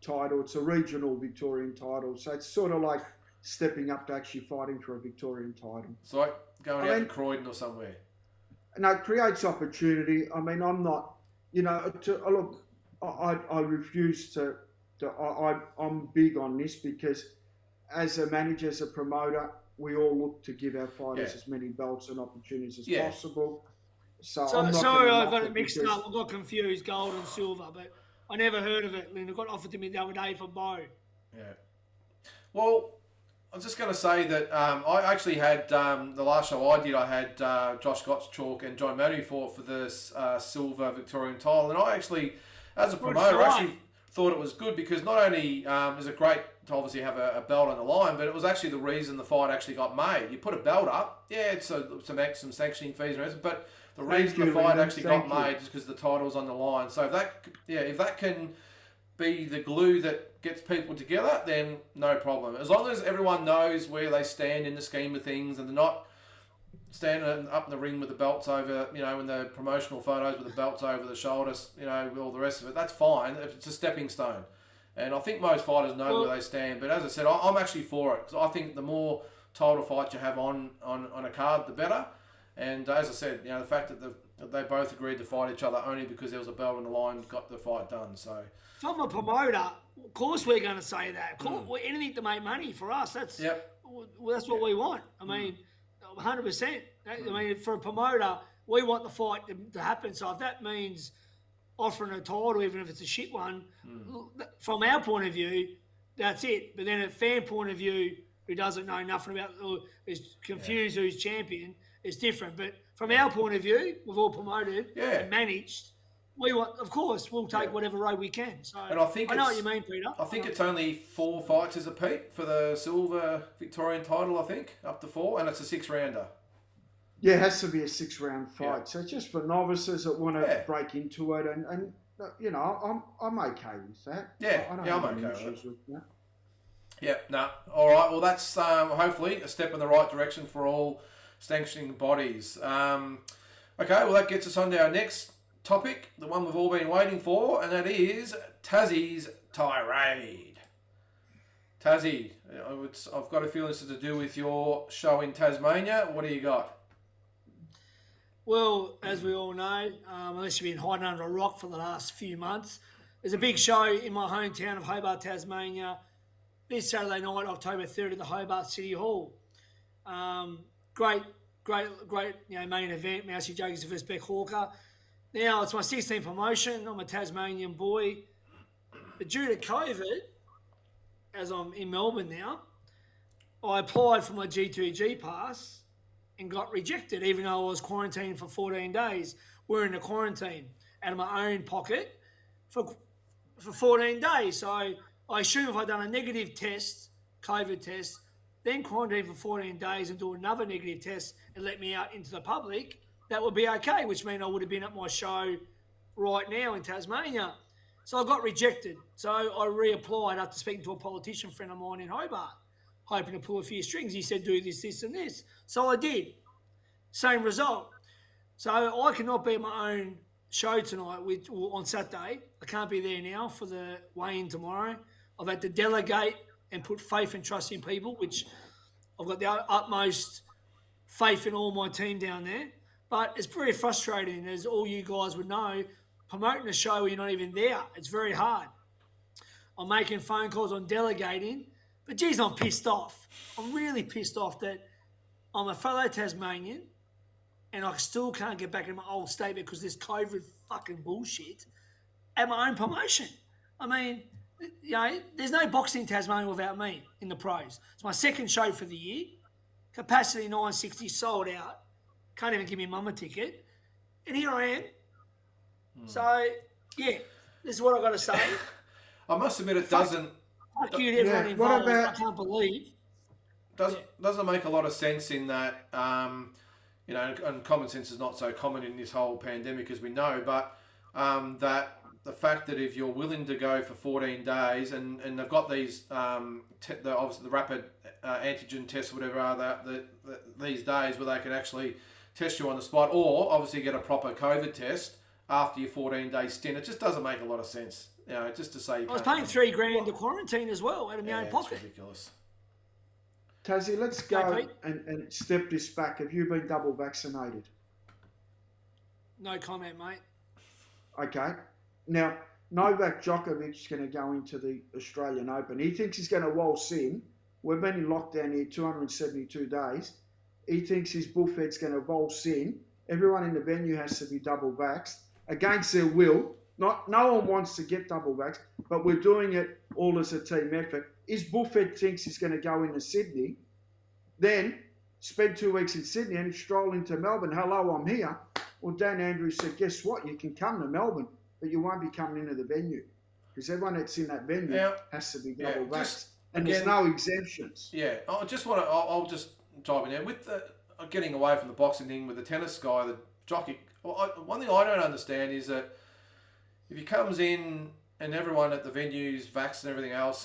title. It's a regional Victorian title. So it's sort of like stepping up to actually fighting for a Victorian title. So like going out to Croydon or somewhere. No, it creates opportunity. I mean, I'm not, look, I refuse to I'm big on this because as a manager, as a promoter, we all look to give our fighters as many belts and opportunities as possible. So sorry, I got it mixed up. I got confused, gold and silver, but I never heard of it. Lynden got offered to me the other day for Bo. Yeah. Well, I was just going to say that I actually had, the last show I did, I had Josh Gottschalk and John Manu for the silver Victorian title. And I actually, as a promoter, actually thought it was good because not only is it great to obviously have a belt on the line, but it was actually the reason the fight actually got made. You put a belt up, it's some sanctioning fees and everything, but the reason the fight actually got made is because the title's on the line. So if that can be the glue that gets people together, then no problem. As long as everyone knows where they stand in the scheme of things and they're not standing up in the ring with the belts over, in the promotional photos with the belts over the shoulders, with all the rest of it, that's fine. It's a stepping stone. And I think most fighters know where they stand. But as I said, I'm actually for it because I think the more title fights you have on a card, the better. And as I said, the fact that they both agreed to fight each other only because there was a belt on the line got the fight done. So, from a promoter, of course we're going to say that. Anything to make money for us, that's what we want. I mean, 100%. I mean, for a promoter, we want the fight to happen. So if that means offering a title, even if it's a shit one, from our point of view, that's it. But then a fan point of view, who doesn't know nothing about or is confused who's champion, it's different. But from our point of view, we've all promoted and managed. We want, of course, we'll take whatever road we can. So and I know what you mean, Peter. I think it's only 4 fights, is it, Pete, for the silver Victorian title, I think, up to 4, and it's a 6-rounder. Yeah, it has to be a 6-round fight. So it's just for novices that want to break into it. And you know, I'm okay with that. Yeah, I don't I'm have any okay with issues that. Yeah, no. All right, well, that's hopefully a step in the right direction for all sanctioning bodies. Okay, well, that gets us on to our next topic, the one we've all been waiting for, and that is Tazzie's tirade. Tazzie, I've got a feeling it's to do with your show in Tasmania. What do you got? Well, as we all know, unless you've been hiding under a rock for the last few months, there's a big show in my hometown of Hobart, Tasmania, this Saturday night, October 3rd at the Hobart City Hall. Great, main event. Mousey Jokers versus Beck Hawker. Now, it's my 16th promotion. I'm a Tasmanian boy. But due to COVID, as I'm in Melbourne now, I applied for my G2G pass and got rejected, even though I was quarantined for 14 days. We're in a quarantine out of my own pocket for 14 days. So I assume if I'd done a negative test, COVID test, then quarantine for 14 days and do another negative test and let me out into the public, that would be okay, which means I would have been at my show right now in Tasmania. So I got rejected. So I reapplied after speaking to a politician friend of mine in Hobart, hoping to pull a few strings. He said, do this, this and this. So I did. Same result. So I cannot be at my own show tonight on Saturday. I can't be there now for the weigh-in tomorrow. I've had to delegate and put faith and trust in people, which I've got the utmost faith in all my team down there. But it's very frustrating, as all you guys would know, promoting a show where you're not even there. It's very hard. I'm making phone calls, I'm delegating, but geez, I'm pissed off. I'm really pissed off that I'm a fellow Tasmanian and I still can't get back in my old state because this COVID fucking bullshit at my own promotion. I mean, you know, there's no boxing in Tasmania without me in the pros. It's my second show for the year. Capacity 960 sold out. Can't even give me mum a ticket. And here I am. So, yeah, this is what I've got to say. I must admit, it doesn't... Fuck you to everyone involved. I can't believe. Doesn't make a lot of sense in that, you know, and common sense is not so common in this whole pandemic, as we know, but that the fact that if you're willing to go for 14 days and they've got these, obviously the rapid antigen tests, whatever, these days where they can actually test you on the spot, or obviously get a proper COVID test after your 14-day stint. It just doesn't make a lot of sense. You know, just to say... I was paying $3,000 to quarantine as well out of my own pocket. It's ridiculous. Tazzie, let's go and step this back. Have you been double vaccinated? No comment, mate. Okay. Now, Novak Djokovic is going to go into the Australian Open. He thinks he's going to waltz in. We've been in lockdown here 272 days. He thinks his bullfed's going to waltz in. Everyone in the venue has to be double vaxxed against their will. No one wants to get double vaxxed, but we're doing it all as a team effort. His bullfed thinks he's going to go into Sydney, then spend 2 weeks in Sydney and stroll into Melbourne. Hello, I'm here. Well, Dan Andrews said, guess what? You can come to Melbourne, but you won't be coming into the venue because everyone that's in that venue has to be double vaxxed. And there's no exemptions. Yeah, I'll just dive in there. With the getting away from the boxing thing with the tennis guy, the jockey, one thing I don't understand is that if he comes in and everyone at the venue's vaxxed and everything else,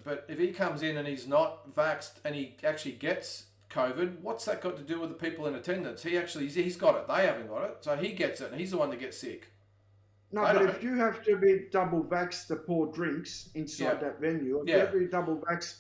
but if he comes in and he's not vaxxed and he actually gets COVID, what's that got to do with the people in attendance? He's got it. They haven't got it. So he gets it and he's the one that gets sick. No, but if you have to be double vaxxed to pour drinks inside that venue, if you have to be double vaxxed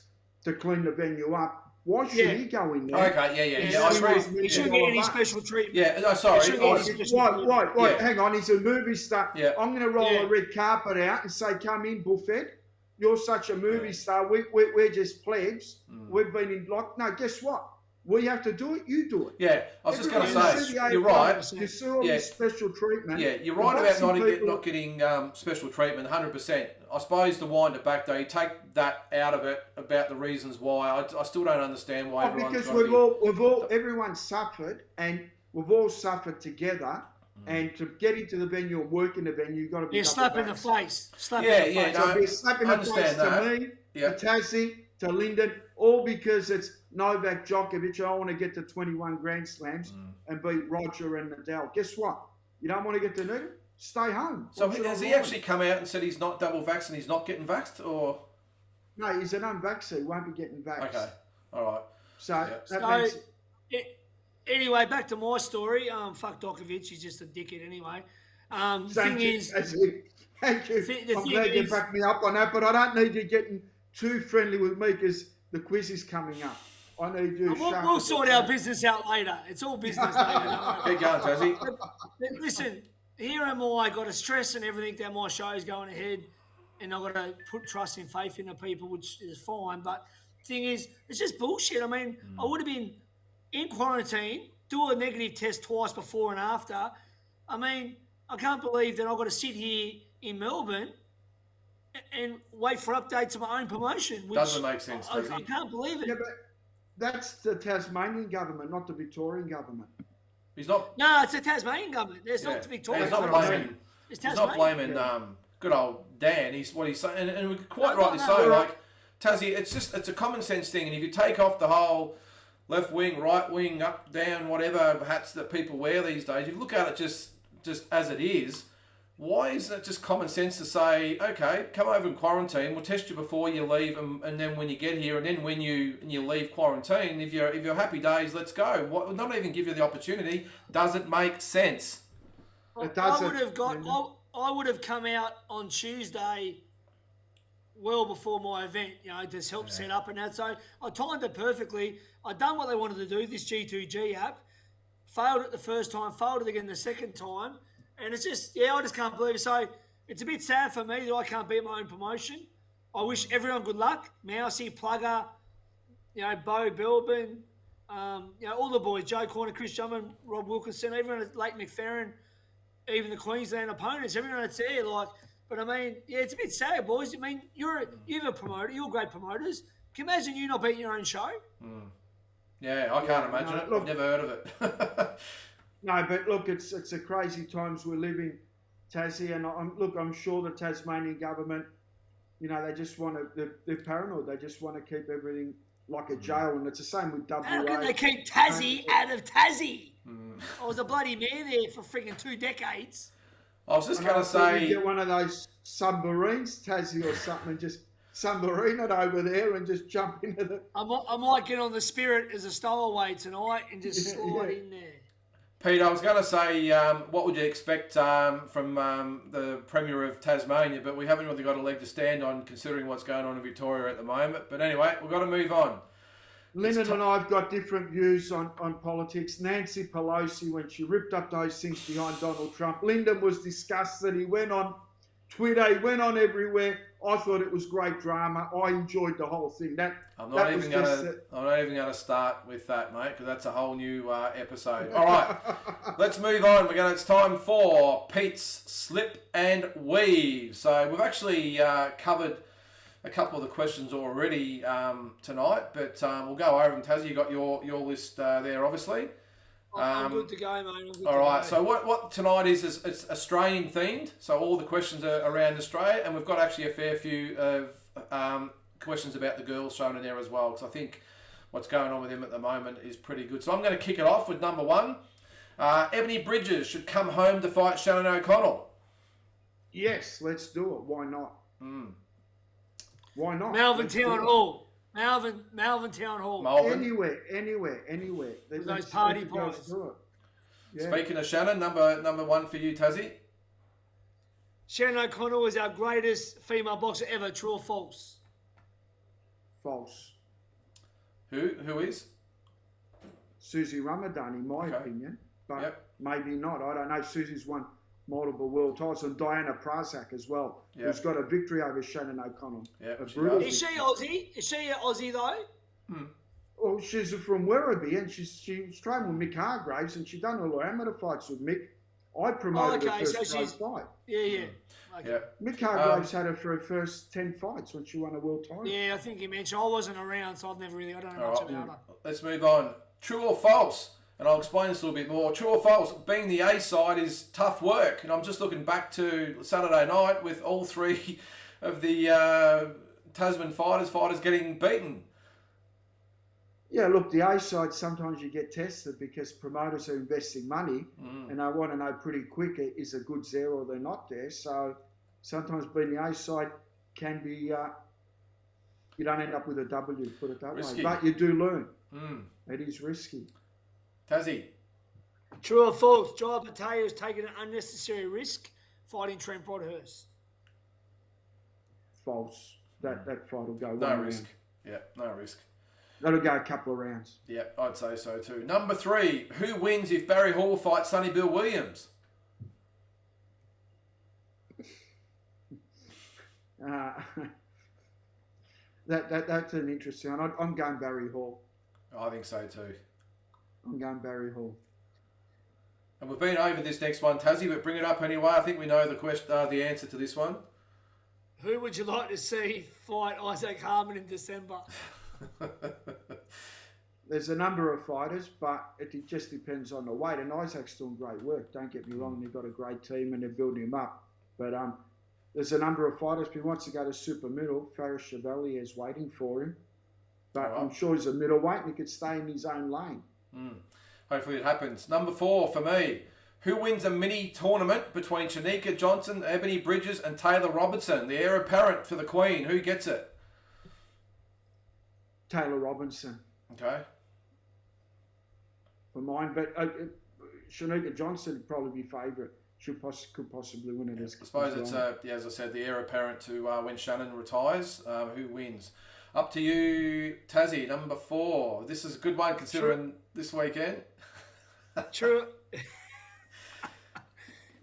to clean the venue up, why should he go in there? Okay, yeah. I agree. He shouldn't get any special treatment. Yeah, no, sorry. Right, hang on. He's a movie star. Yeah. I'm going to roll a red carpet out and say, come in, Buffett. You're such a movie star. We're just plebs. We've been in lock. No, guess what? We have to do it. You do it. Yeah, I was just going to say, you're right. You see all this special treatment. Yeah, you're right about not getting special treatment, 100%. I suppose to wind it back though, you take that out of it about the reasons why. I still don't understand why everyone's because everyone suffered and we've all suffered together. And to get into the venue and work in the venue, you've got to be a slap in the face. So be a slap in the face to me, to Tazzie, to Lynden, all because it's Novak Djokovic. I want to get to 21 Grand Slams and beat Roger and Nadal. Guess what? You don't want to get to Newton? stay home. So has he actually come out and said he's not double vaxxed and he's not getting vaxxed, or? No, he's an unvaxxed. He won't be getting vaxxed. Okay, all right. So anyway, back to my story. Fuck Djokovic. He's just a dickhead anyway. Thank you. I'm glad you backed me up on that, but I don't need you getting too friendly with me because the quiz is coming up. I need you. We'll sort our business out later. It's all business later. Keep going, Tazzie. Listen, here am I, got to stress and everything that my show's going ahead, and I've got to put trust and faith in the people, which is fine. But the thing is, it's just bullshit. I mean, I would have been in quarantine, do a negative test twice before and after. I mean, I can't believe that I've got to sit here in Melbourne and wait for updates of my own promotion. Which doesn't make sense, does I can't believe it. Yeah, but that's the Tasmanian government, not the Victorian government. He's not. No, it's the Tasmanian government. There's not the Victorian He's not government. blaming good old Dan. He's what he's saying, and quite rightly so. Like Tazzie, it's a common sense thing, and if you take off the whole left wing, right wing, up, down, whatever hats that people wear these days, if you look at it just as it is. Why isn't it just common sense to say, okay, come over in quarantine, we'll test you before you leave, and then when you get here, and then when you leave quarantine, if you're happy days, let's go. Not even give you the opportunity. Does it make sense? It doesn't. I would have come out on Tuesday, well before my event, to help set up and that. So I timed it perfectly. I'd done what they wanted to do. This G2G app failed it the first time, failed it again the second time. And it's just, I just can't believe it. So it's a bit sad for me that I can't beat my own promotion. I wish everyone good luck. Mousy, Plugger, Bo Belbin, all the boys, Joe Corner, Chris Drummond, Rob Wilkinson, everyone at Lake McFerrin, even the Queensland opponents, everyone that's there. But I mean, it's a bit sad, boys. I mean, you're a promoter, you're great promoters. Can you imagine you not beating your own show? Mm. Yeah, I can't imagine it. I've never heard of it. No, but look, it's a crazy times we're living, Tazzie, and I'm sure the Tasmanian government, they just want to, they're paranoid. They just want to keep everything like a jail, and it's the same with WA. How can they keep Tazzie out of Tazzie? I was a bloody mayor there for freaking 2 decades. I was just going to say, you get one of those submarines, Tazzie, or something, and just submarine it over there and just jump into the. I might get on the Spirit as a stowaway tonight and just slide in there. Peter, I was going to say, what would you expect from the Premier of Tasmania, but we haven't really got a leg to stand on considering what's going on in Victoria at the moment. But anyway, we've got to move on. Lynden and I have got different views on politics. Nancy Pelosi, when she ripped up those things behind Donald Trump, Lynden was disgusted. He went on Twitter, he went on everywhere. I thought it was great drama. I enjoyed the whole thing. I'm not even going to start with that, mate, because that's a whole new episode. All right, let's move on. It's time for Pete's Slip and Weave. So we've actually covered a couple of the questions already tonight, but we'll go over them. Tazzie, you got your list there, obviously. I'm good to go, mate. All right. So what tonight is it's Australian themed. So all the questions are around Australia, and we've got actually a fair few of questions about the girls shown in there as well. Because I think what's going on with them at the moment is pretty good. So I'm going to kick it off with number one. Ebony Bridges should come home to fight Shannon O'Connell. Yes, let's do it. Why not? Why not? Melbourne Town Hall. Melbourne Town Hall. Anywhere. Those party pies. Yeah. Speaking of Shannon, number one for you, Tazzie. Shannon O'Connell is our greatest female boxer ever. True or false? False. Who is? Susie Ramadan, in my opinion. But maybe not. I don't know. Susie's won multiple world titles, and Diana Prazak as well, who's got a victory over Shannon O'Connell. Is she Aussie? Is she an Aussie though? Well, she's from Werribee, and she's trained with Mick Hargraves, and she done all her amateur fights with Mick. I promoted her first pro fight. Yeah. Okay. Mick Hargraves had her for her first 10 fights when she won a world title. Yeah, I think you mentioned. I wasn't around, so I don't know much about her. Let's move on. True or false? And I'll explain this a little bit more. True or false? Being the A side is tough work. And I'm just looking back to Saturday night with all three of the Tasman fighters getting beaten. Yeah, look, the A side, sometimes you get tested because promoters are investing money and they want to know pretty quick, is it goods there or they're not there. So sometimes being the A side can be, you don't end up with a W, put it that Risky. way. But you do learn. It is risky. Tazzie. True or false? Jai Opetai has taken an unnecessary risk fighting Trent Broadhurst. False. That fight will go No one risk. round. Yeah, no risk. That'll go a couple of rounds. Yeah, I'd say so too. Number 3, who wins if Barry Hall fights Sonny Bill Williams? That's an interesting one. I'm going Barry Hall. I think so too. I'm going Barry Hall. And we've been over this next one, Tazzie, but bring it up anyway. I think we know the answer to this one. Who would you like to see fight Isaac Harmon in December? There's a number of fighters, but it just depends on the weight. And Isaac's doing great work. Don't get me wrong. They've got a great team and they're building him up. But there's a number of fighters. If he wants to go to super middle, Faris Chevalier is waiting for him. But Right. I'm sure he's a middleweight and he could stay in his own lane. Hopefully it happens. Number 4 for me. Who wins a mini tournament between Shanika Johnson, Ebony Bridges and Taylah Robertson? The heir apparent for the Queen. Who gets it? Taylah Robertson Okay. for mine. But Shanika Johnson would probably be favourite. She could possibly win it. I suppose it's, as I said, the heir apparent to when Shannon retires. Who wins? Up to you, Tazzie, number 4. This is a good one considering this weekend. True.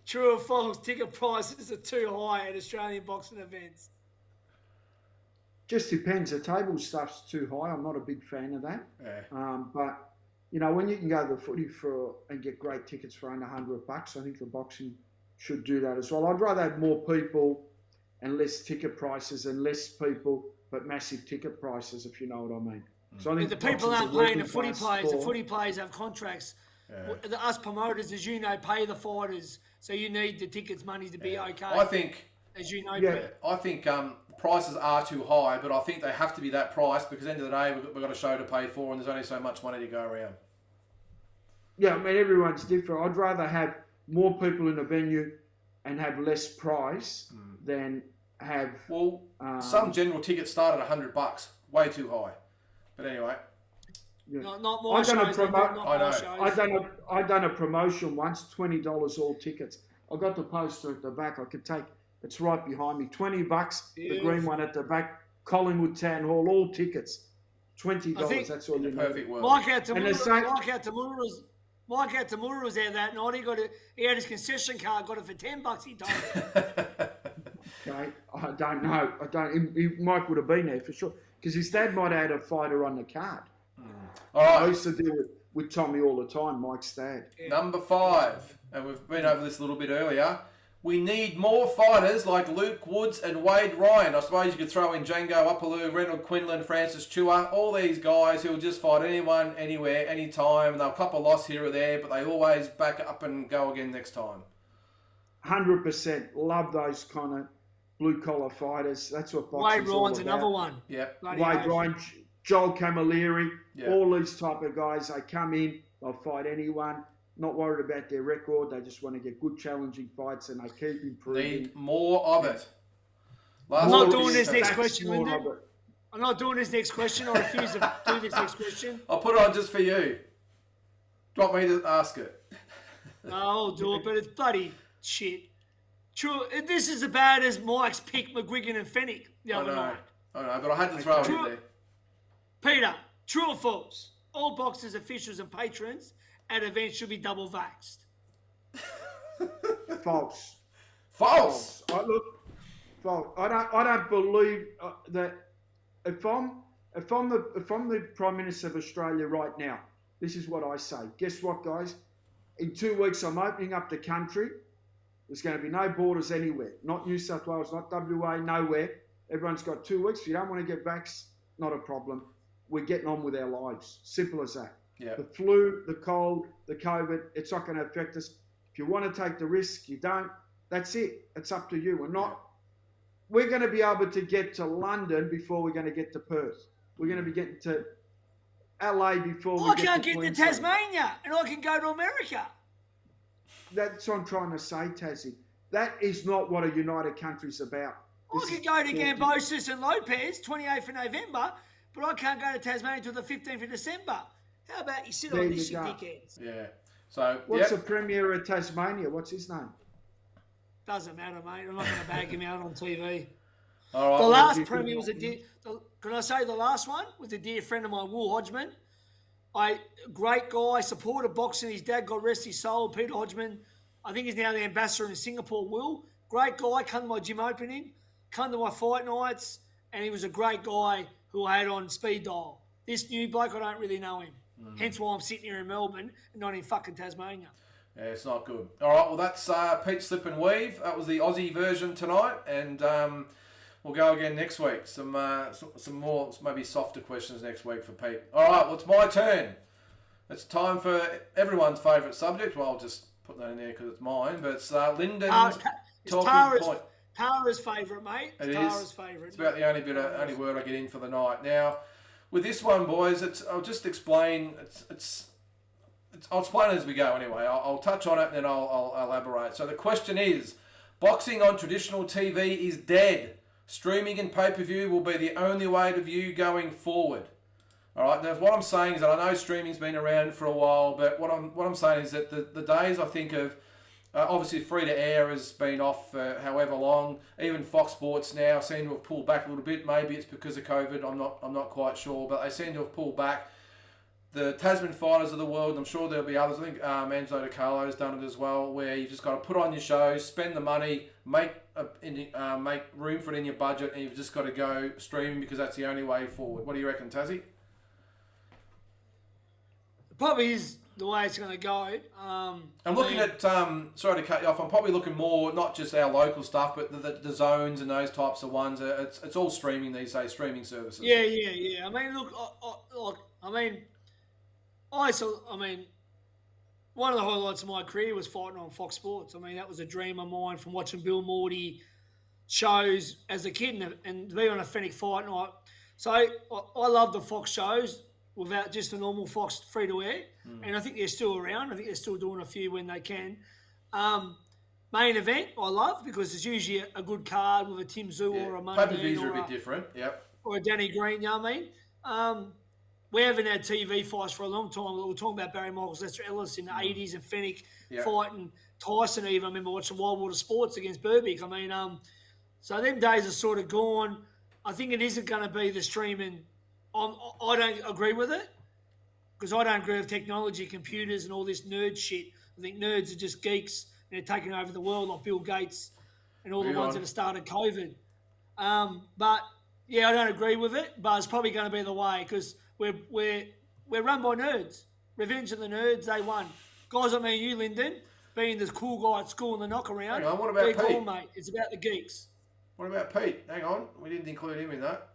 True or false? Ticket prices are too high at Australian boxing events. Just depends. The table stuff's too high. I'm not a big fan of that. Yeah. But when you can go to the footy and get great tickets for under $100, I think the boxing should do that as well. I'd rather have more people and less ticket prices and less people but massive ticket prices, if you know what I mean. So I think The people aren't paying the footy players. sport. The footy players have contracts. Yeah. Us promoters, as you know, pay the fighters, so you need the tickets money to be okay. I think, as you know, prices are too high, but I think they have to be that price because at the end of the day, we've got a show to pay for and there's only so much money to go around. Yeah, I mean, everyone's different. I'd rather have more people in the venue and have less price than have... Well, some general tickets start at $100, way too high. But anyway... Yeah. Not more shows. I done a promotion once, $20 all tickets. I got the poster at the back. I could take. It's right behind me. $20. The green one at the back. Collingwood Town Hall, all tickets. $20. That's all you Perfect need. world. Mike Tamura was there that night. He had his concession card. Got it for $10. He told me. Okay, I don't know. Mike would have been there for sure because his dad might have had a fighter on the card. All right. I used to deal with Tommy all the time, Mike's dad. Number 5, and we've been over this a little bit earlier. We need more fighters like Luke Woods and Wade Ryan. I suppose you could throw in Django Opelu, Reynold Quinlan, Francis Chua, all these guys who will just fight anyone, anywhere, anytime. They'll cop a loss here or there, but they always back up and go again next time. 100%. Love those kind of blue-collar fighters. That's what boxing's Wade all Ryan's about. another one. Yep. Wade Ryan, Joel Camilleri, all these type of guys, they come in, they'll fight anyone, not worried about their record, they just want to get good challenging fights and they keep improving. Need more of it. I'm not doing this next question, Lynden. I'm not doing this next question. I refuse to do this next question. I'll put it on just for you. Do you want me to ask it? No, I'll do it, but it's bloody shit. True, this is as bad as Mike's pick McGuigan and Fennick the other night. I know, but I had to throw it in there. Peter, true or false? All boxers, officials and patrons at events should be double vaxxed. False. False. False. I don't believe that. If I'm the Prime Minister of Australia right now, this is what I say. Guess what, guys? In 2 weeks, I'm opening up the country. There's going to be no borders anywhere. Not New South Wales, not WA, nowhere. Everyone's got 2 weeks. If you don't want to get vaxxed, not a problem. We're getting on with our lives. Simple as that. Yeah. The flu, the cold, the COVID, it's not going to affect us. If you want to take the risk, you don't. That's it. It's up to you. We're going to be able to get to London before we're going to get to Perth. We're going to be getting to LA before we I can't get to Queensland. Tasmania and I can go to America. That's what I'm trying to say, Tazzie. That is not what a united country's about. I could go to Gambosis and Lopez, 28th of November, but I can't go to Tasmania until the 15th of December. How about you sit on this, you dickheads? Yeah. So what's the Premier of Tasmania? What's his name? Doesn't matter, mate. I'm not going to bag him out on TV. All right. The last Premier was can I say the last one? Was a dear friend of mine, Will Hodgman. Great guy, supported boxing. His dad, God rest his soul, Peter Hodgman. I think he's now the ambassador in Singapore, Will. Great guy, come to my gym opening, come to my fight nights, and he was a great guy who I had on speed dial. This new bloke, I don't really know him. Hence why I'm sitting here in Melbourne and not in fucking Tasmania. Yeah, it's not good. All right, well, that's Pete Slip and Weave. That was the Aussie version tonight, and we'll go again next week. Some more, maybe softer questions next week for Pete. All right, well, it's my turn. It's time for everyone's favourite subject. Well, I'll just put that in there because it's mine, but it's Lynden's talking point. Tara's favourite, mate. It Tara's is. favourite. It's about the only word I get in for the night. Now, with this one, boys, I'll just explain. I'll explain it as we go anyway. I'll touch on it and then I'll elaborate. So the question is, boxing on traditional TV is dead. Streaming and pay-per-view will be the only way to view going forward. All right. Now, what I'm saying is that I know streaming's been around for a while, but what I'm saying is that the days I think of, obviously free to air has been off for however long. Even Fox Sports now seem to have pulled back a little bit. Maybe it's because of COVID. I'm not quite sure, but they seem to have pulled back. The Tasman Fighters of the world, I'm sure there'll be others. I think Angelo DiCarlo's done it as well, where you've just got to put on your shows, spend the money, make room for it in your budget, and you've just got to go streaming because that's the only way forward. What do you reckon, Tazzie? Probably is the way it's going to go. I'm looking at, sorry to cut you off, I'm probably looking more, not just our local stuff, but the zones and those types of ones. It's all streaming these days, streaming services. Yeah. I mean, look, one of the highlights of my career was fighting on Fox Sports. I mean, that was a dream of mine from watching Bill Morty shows as a kid and to be on a Fennec fight night. So I love the Fox shows without just the normal Fox free-to-air. And I think they're still around. I think they're still doing a few when they can. Main event, I love because it's usually a good card with a Tim Tszyu or a Mundine. Pay-per-views are a bit different, yep. Or a Danny Green, you know what I mean? We haven't had TV fights for a long time. We were talking about Barry Michaels, Lester Ellis in the 80s and Fennec fighting Tyson even. I remember watching Wild Water Sports against Burbick. I mean, so them days are sort of gone. I think it isn't going to be the streaming. I don't agree with it because I don't agree with technology, computers and all this nerd shit. I think nerds are just geeks and they're taking over the world like Bill Gates and all the ones that have started COVID. But, yeah, I don't agree with it, but it's probably going to be the way because we're run by nerds. Revenge of the Nerds, they won. Guys, I mean you, Lynden, being the cool guy at school and the knock-around. Hang on, what about Pete? Cool, mate. It's about the geeks. What about Pete? Hang on, we didn't include him in that.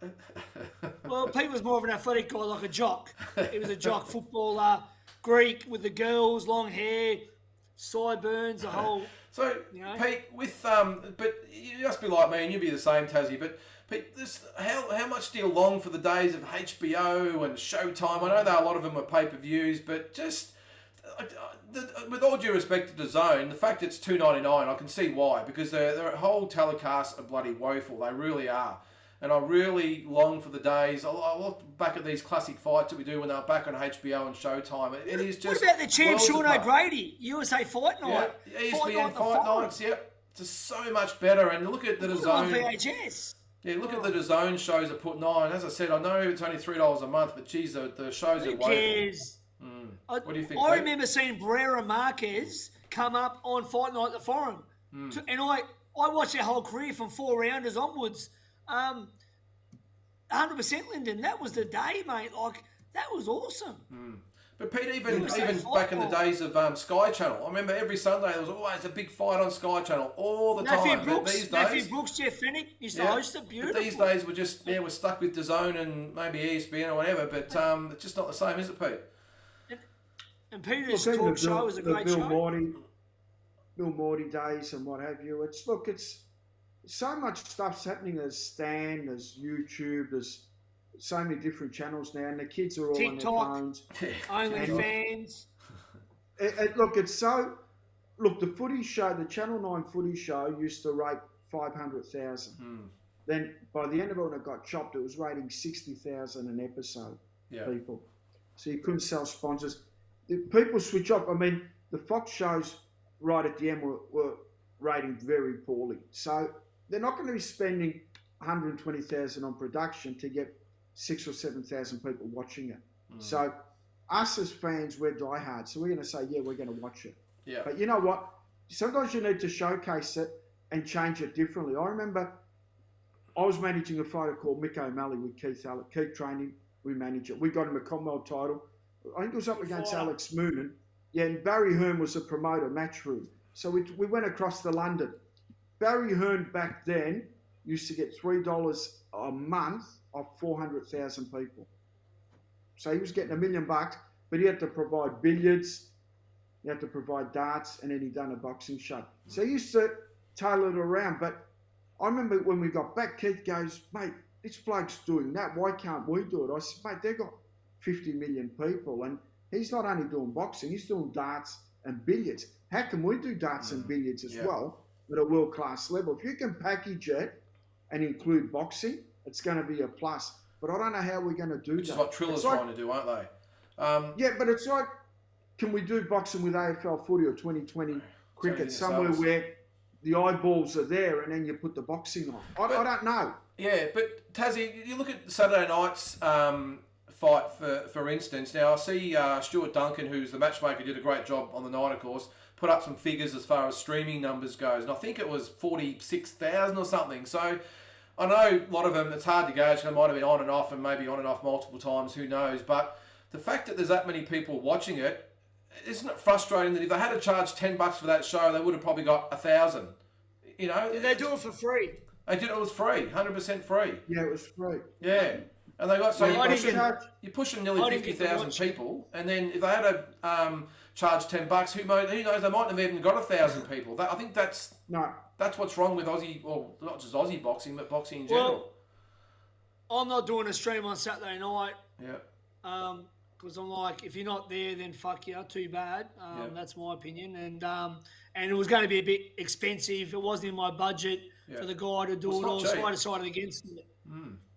Well, Pete was more of an athletic guy, like a jock. He was a jock footballer, Greek with the girls, long hair, sideburns, the whole. So, Pete, with but you must be like me, and you'd be the same, Tazzie. But Pete, how much do you long for the days of HBO and Showtime? I know that a lot of them are pay-per-views, but just with all due respect to DAZN, the fact it's $2.99, I can see why, because their whole telecasts are bloody woeful. They really are. And I really long for the days. I look back at these classic fights that we do when they're back on HBO and Showtime. It is just. What about the champ Sean O'Grady? USA Fight Night. Yeah, ESPN Fight Nights. Yep, it's just so much better. And look at the DAZN. VHS. Yeah, look at the DAZN shows that put on. As I said, I know it's only $3 a month, but geez, the shows are woeful. Who cares? What do you think? I remember seeing Barrera Marquez come up on Fight Night at the Forum, and I watched their whole career from 4 rounders onwards. 100% Lynden. That was the day, mate. Like that was awesome. But Pete, even back in the days of Sky Channel, I remember every Sunday there was always a big fight on Sky Channel all the time. Matthew Brooks, Jeff Fennick used to host it. Beautiful. But these days we're stuck with DAZN and maybe ESPN or whatever. But it's just not the same, is it, Pete? And Peter's talk show was a great show. Bill Morty days and what have you. It's so much stuff's happening as Stan, as YouTube, so many different channels now, and the kids are all TikTok, on their phones. OnlyFans. Look, it's so. Look, the footy show, the Channel 9 footy show used to rate 500,000. Then by the end of it, when it got chopped, it was rating 60,000 an episode. People, so you couldn't sell sponsors. People switch off. I mean, the Fox shows right at the end were rating very poorly. So they're not going to be spending 120,000 on production to get 6,000 or 7,000 people watching it. So us as fans, we're diehard. So we're going to say, yeah, we're going to watch it. Yeah. But you know what? Sometimes you need to showcase it and change it differently. I remember I was managing a fighter called Mick O'Malley with Keith Allen. Keith trained him. We managed it. We got him a Commonwealth title. I think it was up against Alex Moonen. Yeah, and Barry Hearn was the promoter, Matchroom. So we went across to London. Barry Hearn back then used to get $3 a month of 400,000 people. So he was getting $1 million, but he had to provide billiards, he had to provide darts, and then he done a boxing show. So he used to tailor it around. But I remember when we got back, Keith goes, mate, this bloke's doing that. Why can't we do it? I said, mate, they've got 50 million people, and he's not only doing boxing, he's doing darts and billiards. How can we do darts and billiards as well at a world-class level? If you can package it and include boxing, it's going to be a plus. But I don't know how we're going to do that. Which is what Triller's trying to do, aren't they? Yeah, but it's like, can we do boxing with AFL footy or 2020 cricket somewhere where the eyeballs are there and then you put the boxing on? I don't know. Yeah, but Tazzie, you look at Saturday night's fight, for instance. Now, I see Stuart Duncan, who's the matchmaker, did a great job on the night, of course, put up some figures as far as streaming numbers goes. And I think it was 46,000 or something. So I know a lot of them, it's hard to gauge. They might have been on and off and maybe on and off multiple times, who knows. But the fact that there's that many people watching it, isn't it frustrating that if they had to charge $10 for that show, they would have probably got 1,000? You know? Did they do it for free? They did it was free, 100% free. Yeah, it was free. Yeah. And they got, so you're pushing nearly 50,000 people, and then if they had to charge $10, who knows, they might have even got 1,000 people. I think that's what's wrong with Aussie, well, not just Aussie boxing, but boxing in general. Well, I'm not doing a stream on Saturday night. Yeah. Because I'm like, if you're not there, then fuck you, too bad. That's my opinion. And it was going to be a bit expensive. It wasn't in my budget for the guy to do it all, so I decided against it.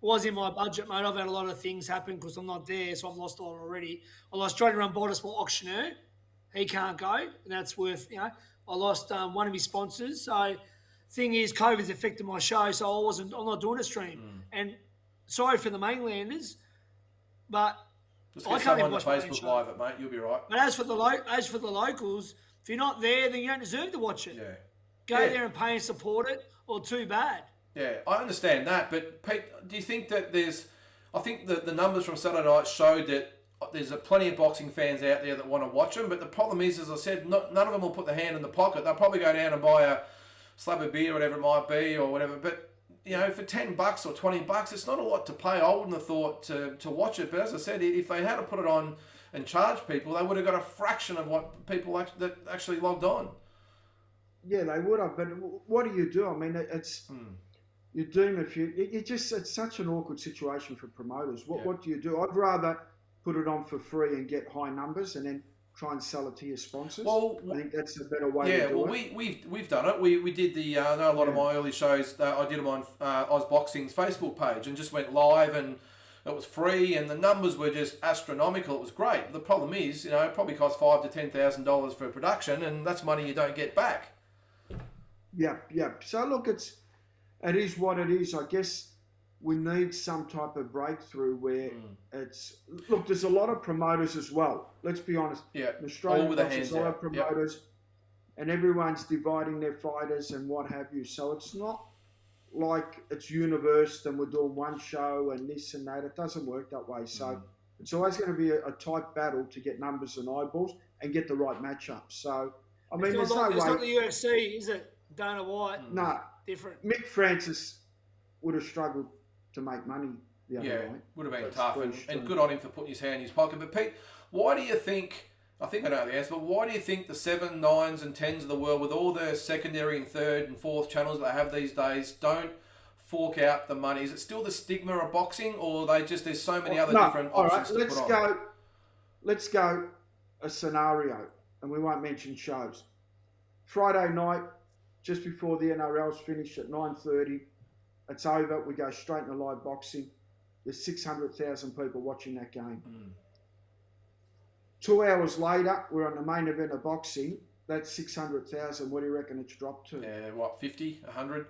It was in my budget, mate. I've had a lot of things happen because I'm not there, so I've lost all already. I lost Trent Broadhurst, my auctioneer. He can't go, and that's worth, I lost one of his sponsors. So thing is, COVID's affected my show, so I'm not doing a stream. And sorry for the mainlanders, but just get someone on Facebook Live it, mate. You'll be right. But as for the locals, if you're not there, then you don't deserve to watch it. Yeah. Go there and pay and support it, or too bad. Yeah, I understand that, but Pete, do you think that I think that the numbers from Saturday night showed that there's plenty of boxing fans out there that want to watch them, but the problem is, as I said, none of them will put their hand in the pocket. They'll probably go down and buy a slab of beer, whatever it might be, or whatever, but for $10 or $20, it's not a lot to pay. I wouldn't have thought to watch it, but as I said, if they had to put it on and charge people, they would have got a fraction of what people that actually logged on. Yeah, they would have, but what do you do? I mean, it's... You doom if you... It's such an awkward situation for promoters. What do you do? I'd rather put it on for free and get high numbers and then try and sell it to your sponsors. Well, I think that's a better way to do it. Yeah, well, we've done it. We did I know a lot of my early shows, I did them on Ozboxing's Facebook page and just went live, and it was free and the numbers were just astronomical. It was great. The problem is, it probably cost $5,000 to $10,000 for production, and that's money you don't get back. Yeah. So look, it is what it is. I guess we need some type of breakthrough where it's... Look, there's a lot of promoters as well. Let's be honest. Yeah. In Australia, there's a lot of promoters and everyone's dividing their fighters and what have you. So it's not like it's universe and we're doing one show and this and that. It doesn't work that way. So it's always going to be a tight battle to get numbers and eyeballs and get the right matchup. So, I mean, there's no way... It's not the UFC, is it? Dana White? No. Different. Mick Francis would have struggled to make money the other night. Would have been tough, and good on him for putting his hand in his pocket. But Pete, why do you think, I think I know the answer, but why do you think the 7, 9s and 10s of the world, with all their secondary and third and fourth channels that they have these days, don't fork out the money? Is it still the stigma of boxing, or there's so many other No, different all options right, to put on? let's go a scenario, and we won't mention shows. Friday night, just before the NRL's finished at 9:30, it's over. We go straight into live boxing. There's 600,000 people watching that game. 2 hours later, we're on the main event of boxing. That's 600,000. What do you reckon it's dropped to? Yeah, what, 50, 100?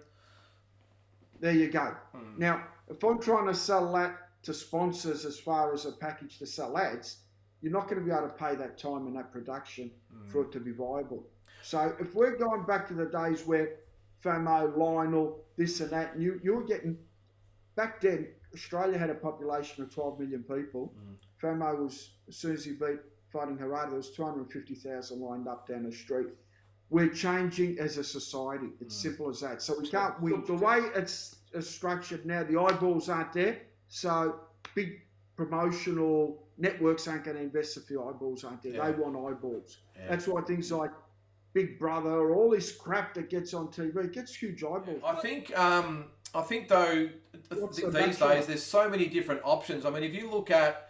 There you go. Now, if I'm trying to sell that to sponsors as far as a package to sell ads, you're not going to be able to pay that time and that production for it to be viable. So if we're going back to the days where Famo, Lionel, this and that, and you were getting, back then, Australia had a population of 12 million people. Famo was, as soon as he beat Fighting Tirade, there was 250,000 lined up down the street. We're changing as a society. It's simple as that. So we can't, the way it's structured now, the eyeballs aren't there. So big promotional networks aren't going to invest if the eyeballs aren't there. They want eyeballs. That's why things like Big Brother or all this crap that gets on TV gets huge eyeballs. I think though, these days there's so many different options. I mean, if you look at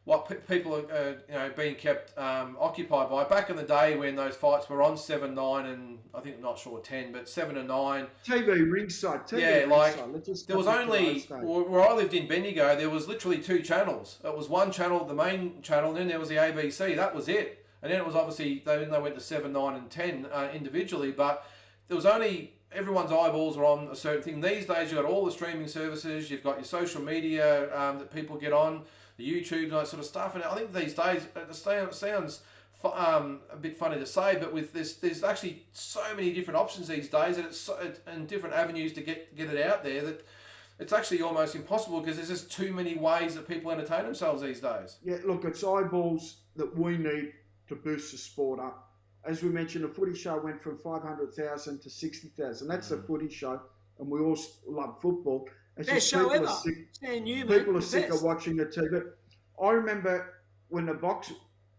what people are being kept occupied by, back in the day when those fights were on 7, 9 and I think, I'm not sure 10, but 7 and 9. TV ringside. There was only, where I lived in Bendigo, there was literally 2 channels. It was one channel, the main channel, and then there was the ABC. That was it. And then it was obviously, they went to 7, 9 and 10 individually, but there was only, everyone's eyeballs are on a certain thing. These days you've got all the streaming services, you've got your social media that people get on, the YouTube and that sort of stuff. And I think these days, it sounds a bit funny to say, but with this, there's actually so many different options these days, and different avenues to get it out there, that it's actually almost impossible, because there's just too many ways that people entertain themselves these days. Yeah, look, it's eyeballs that we need to boost the sport up. As we mentioned, the footy show went from 500,000 to 60,000. That's a footy show, and we all love football. It's best show ever. People are sick of watching the TV. I remember when the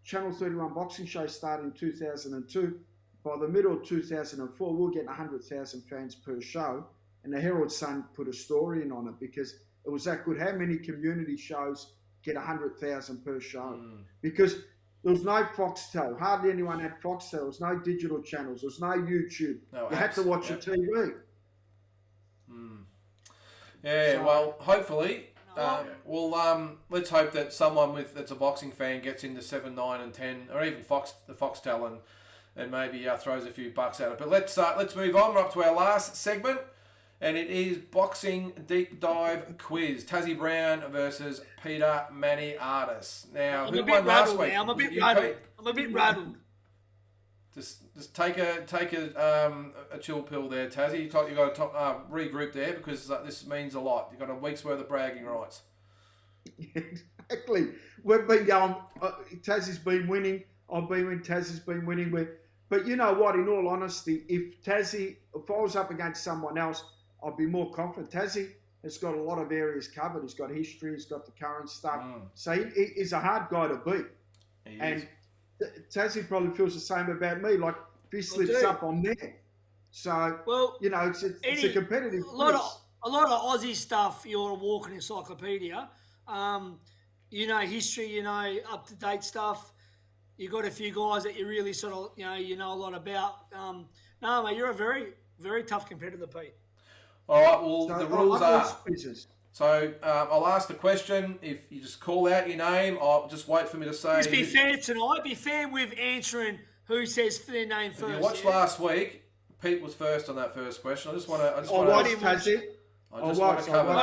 Channel 31 boxing show started in 2002. By the middle of 2004, we were getting 100,000 fans per show, and the Herald Sun put a story in on it because it was that good. How many community shows get 100,000 per show? Because there was no Foxtel. Hardly anyone had Foxtel. There was no digital channels. There was no YouTube. You had to watch the TV. Yeah, so, well, hopefully, let's hope that someone that's a boxing fan gets into 7, 9 and 10, or even the Foxtel, and maybe throws a few bucks at it. But let's move on. We're up to our last segment, and it is Boxing Deep Dive Quiz. Tazzie Browne versus Peter Maniatis. Now, who won last week? I'm a bit rattled. Just take a chill pill there, Tazzie. You got to regroup there, because this means a lot. You've got a week's worth of bragging rights. Exactly. We've been going. Tazzie's been winning. I've been winning. Tazzie's been winning. But you know what? In all honesty, if I was up against someone else, I'd be more confident. Tazzie has got a lot of areas covered. He's got history. He's got the current stuff. So he's a hard guy to beat. And Tazzie probably feels the same about me. Like, if he slips up, I'm there. So, it's a competitive a lot of Aussie stuff. You're a walking encyclopedia. History, up-to-date stuff. You got a few guys that you really sort of, you know a lot about. No, mate, you're a very, very tough competitor, Pete. All right, well, the rules are... So I'll ask the question. If you just call out your name, I'll just wait for me to say... Just be fair tonight. Be fair with answering who says their name first. If you watched last week, Pete was first on that first question. I just want to cover that.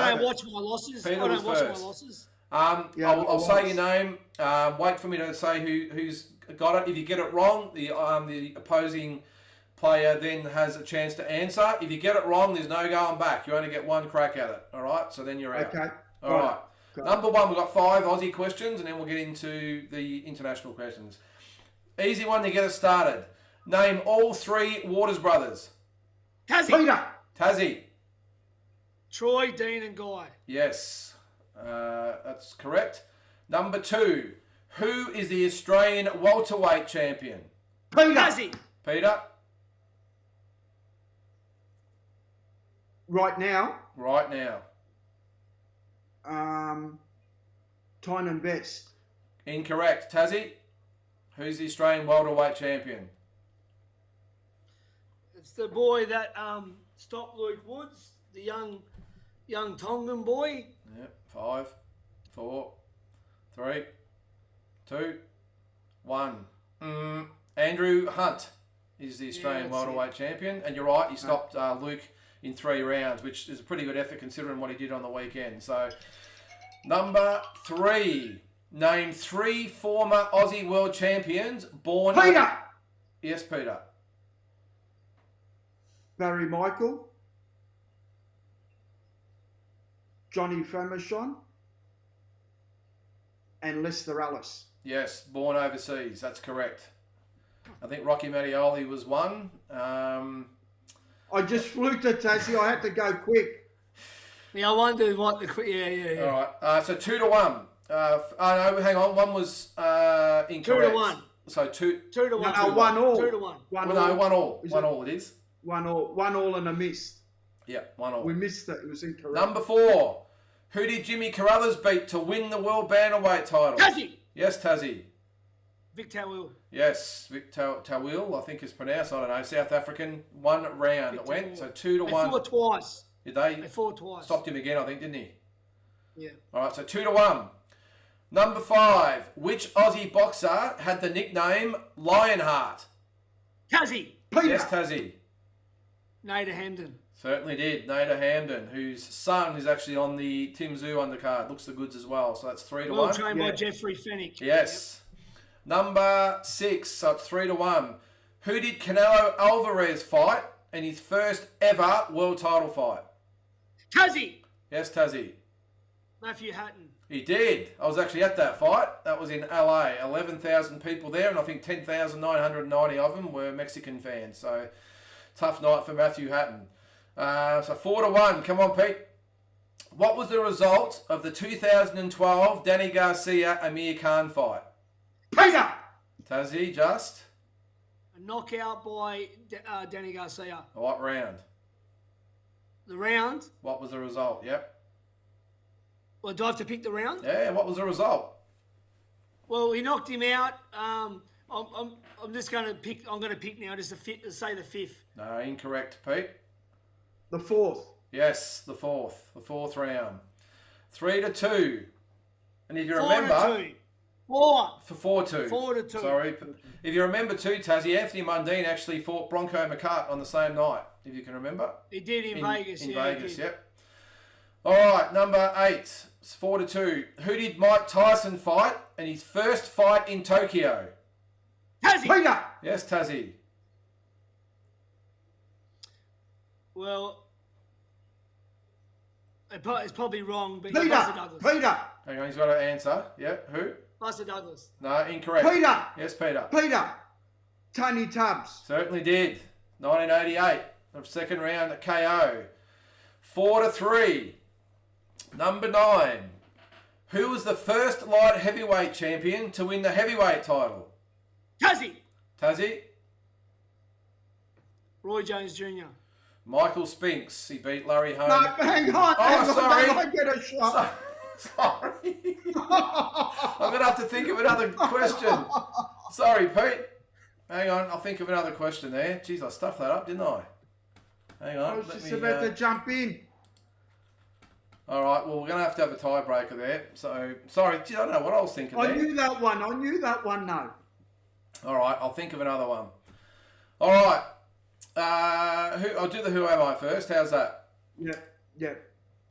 I don't watch my losses. I'll say your name. Wait for me to say who's got it. If you get it wrong, the opposing player then has a chance to answer. If you get it wrong, there's no going back. You only get one crack at it. All right? So then you're out. Okay. All right. Number one, we've got 5 Aussie questions, and then we'll get into the international questions. Easy one to get us started. Name all 3 Waters brothers. Tazzie. Peter. Tazzie. Troy, Dean and Guy. Yes. That's correct. Number 2. Who is the Australian welterweight champion? Peter. Tazzie. Peter. Right now, Right now. Tynan Best. Incorrect. Tazzie, who's the Australian welterweight champion? It's the boy that stopped Luke Woods, the young Tongan boy. Yep. 5, 4, 3, 2, 1. Andrew Hunt is the Australian welterweight champion. And you're right, he stopped Luke in 3 rounds, which is a pretty good effort considering what he did on the weekend. So, number 3. Name 3 former Aussie world champions born... Peter! Yes, Peter. Barry Michael. Johnny Famechon. And Lester Ellis. Yes, born overseas. That's correct. I think Rocky Mattioli was one. I just fluked it, Tazzie. I had to go quick. Yeah, I wondered what the... Yeah. All right. So 2-1. No, hang on. One was incorrect. 2-1. So 2 to 1. No, 1 all. 2-1. 1 Well, all. no, 1 all. Is 1 it? all it is. 1 all. 1 all and a miss. Yeah, 1 all. We missed it. It was incorrect. Number 4. Who did Jimmy Carruthers beat to win the world bantamweight title? Tazzie! Yes, Tazzie. Vic Tawil. Yes, Vic Tawil, I think is pronounced. I don't know. South African. 1 round it went. So 2-1. They fought twice. Did they? They fought twice. Stopped him again, I think, didn't he? Yeah. All right, so 2-1. Number 5. Which Aussie boxer had the nickname Lionheart? Tazzie. Peter! Yes, Tazzie. Nader Hamden. Certainly did. Nader Hamden, whose son is actually on the Tim Tszyu undercard. Looks the goods as well. So that's 3-1. Well trained by Jeffrey Fennick. Yes. Number 6. So it's 3-1. Who did Canelo Alvarez fight in his first ever world title fight? Tazzie. Yes, Tazzie. Matthew Hatton. He did. I was actually at that fight. That was in LA. 11,000 people there, and I think 10,990 of them were Mexican fans. So tough night for Matthew Hatton. So 4-1. Come on, Pete. What was the result of the 2012 Danny Garcia Amir Khan fight? Peter! Tazzie, just. A knockout by Danny Garcia. What round? The round. What was the result? Yep. Well, do I have to pick the round? Yeah, what was the result? Well, he knocked him out. I'm just going to pick. I'm going to pick now. Just to say the 5th. No, incorrect, Pete. The 4th. Yes, the 4th round. 3-2. And if you 4-2. remember... 4. For 4-2. 4-2. Sorry. If you remember too, Tazzie, Anthony Mundine actually fought Bronco McCart on the same night, if you can remember. He did in Vegas. In yeah, Vegas, yep. All right, number 8. It's 4-2. Who did Mike Tyson fight in his first fight in Tokyo? Tazzie. Peter! Yes, Tazzie. Well, it's probably wrong, but Peter! Buster Douglas. Peter! Hang on, he's got to answer. Yeah, who? Buster Douglas. No, incorrect. Peter! Yes, Peter. Peter! Tony Tubbs. Certainly did. 1988. The second round at KO. 4-3. Number 9. Who was the first light heavyweight champion to win the heavyweight title? Tazzie. Tazzie? Roy Jones Jr. Michael Spinks. He beat Larry Holmes. No, hang on. Oh, hang sorry. on. I get a shot. Sorry. I'm going to have to think of another question. Sorry, Pete. Hang on. I'll think of another question there. Jeez, I stuffed that up, didn't I? Hang on. I was just about to jump in. All right. Well, we're going to have a tiebreaker there. So, sorry. Gee, I don't know what I was thinking I there. knew that one. No. All right. I'll think of another one. All right. I'll do the who am I first. How's that? Yeah.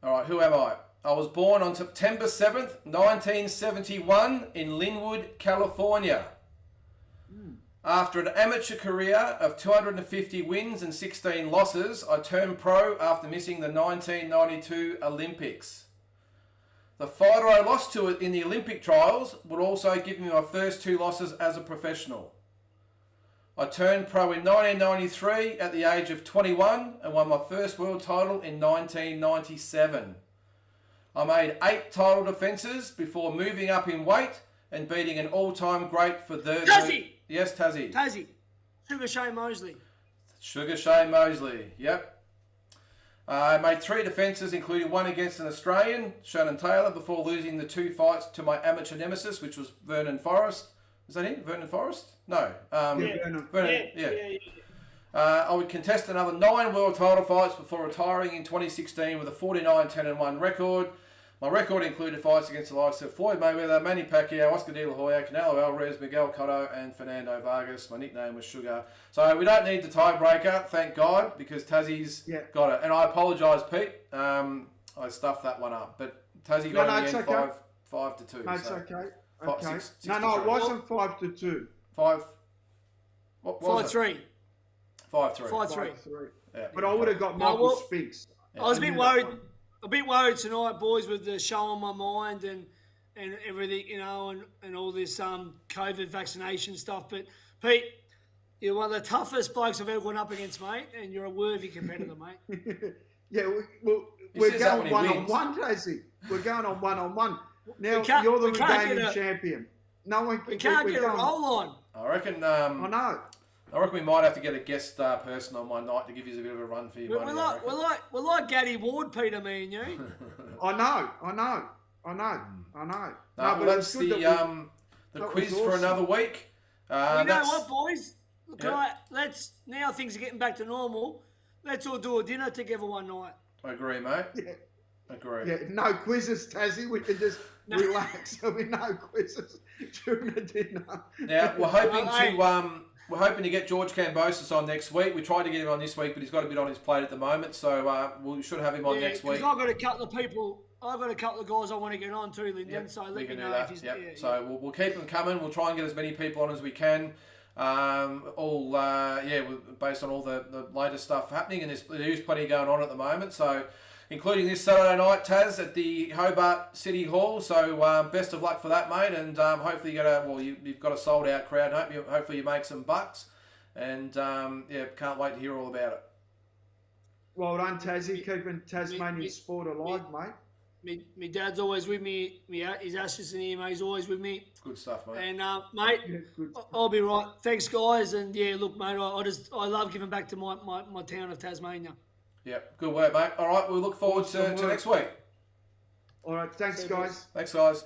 All right. Who am I? I was born on September 7th, 1971 in Linwood, California. After an amateur career of 250 wins and 16 losses, I turned pro after missing the 1992 Olympics. The fighter I lost to in the Olympic trials would also give me my first 2 losses as a professional. I turned pro in 1993 at the age of 21 and won my first world title in 1997. I made 8 title defences before moving up in weight and beating an all-time great for the... Tazzie! Yes, Tazzie. Tazzie. Sugar Shane Mosley. Sugar Shane Mosley, yep. I made 3 defences, including one against an Australian, Shannon Taylor, before losing the 2 fights to my amateur nemesis, which was Vernon Forrest. Is that him? Vernon Forrest? No. Vernon. Yeah. I would contest another 9 world title fights before retiring in 2016 with a 49-10-1 record. My record included fights against the likes of Floyd Mayweather, Manny Pacquiao, Oscar De La Hoya, Canelo Alvarez, Miguel Cotto, and Fernando Vargas. My nickname was Sugar. So we don't need the tiebreaker, thank God, because Tazzie's got it. And I apologise, Pete. I stuffed that one up. But Tazzie got it in the end, okay. 5-2. No, it's so okay. Six No, it wasn't 5-2. 5. What was 5-3. it? 5-3. 5-3. Yeah. But I would have got Michael Spinks. I was a bit worried. A bit worried tonight, boys, with the show on my mind and everything, and all this COVID vaccination stuff. But Pete, you're one of the toughest blokes I've ever gone up against, mate, and you're a worthy competitor, mate. We're going one-on-one, Tazzie. We're going on one-on-one. Now you're the reigning champion. We can't get a roll on. I reckon. I know. I reckon we might have to get a guest person on my night to give you a bit of a run for your money. We're like Gaddy Ward, Peter, me and you. I know. No, but that's the quiz awesome. For another week. You know what, boys? Now things are getting back to normal. Let's all do a dinner together one night. I agree, mate. Yeah. Agree. Yeah, no quizzes, Tazzie. We can just relax. There'll be no quizzes during the dinner. Now we're hoping to get George Kambosos on next week. We tried to get him on this week, but he's got a bit on his plate at the moment, so we should have him on next week. I've got a couple of people. I've got a couple of guys I want to get on too, Lynden. So let me know if he's So we'll keep them coming. We'll try and get as many people on as we can. Based on all the latest stuff happening, and there is plenty going on at the moment. So, including this Saturday night, Taz, at the Hobart City Hall. So best of luck for that, mate. And hopefully you've got a sold out crowd. Hopefully you make some bucks. And can't wait to hear all about it. Well done, Tazzie, keeping Tasmanian sport alive, mate. My dad's always with me. His ashes in here, mate. He's always with me. Good stuff, mate. And mate, I'll be right. Thanks, guys. And look, mate, I love giving back to my town of Tasmania. Yeah, good work, mate. All right, we'll look forward to next week. All right, thanks, guys. Thanks, guys.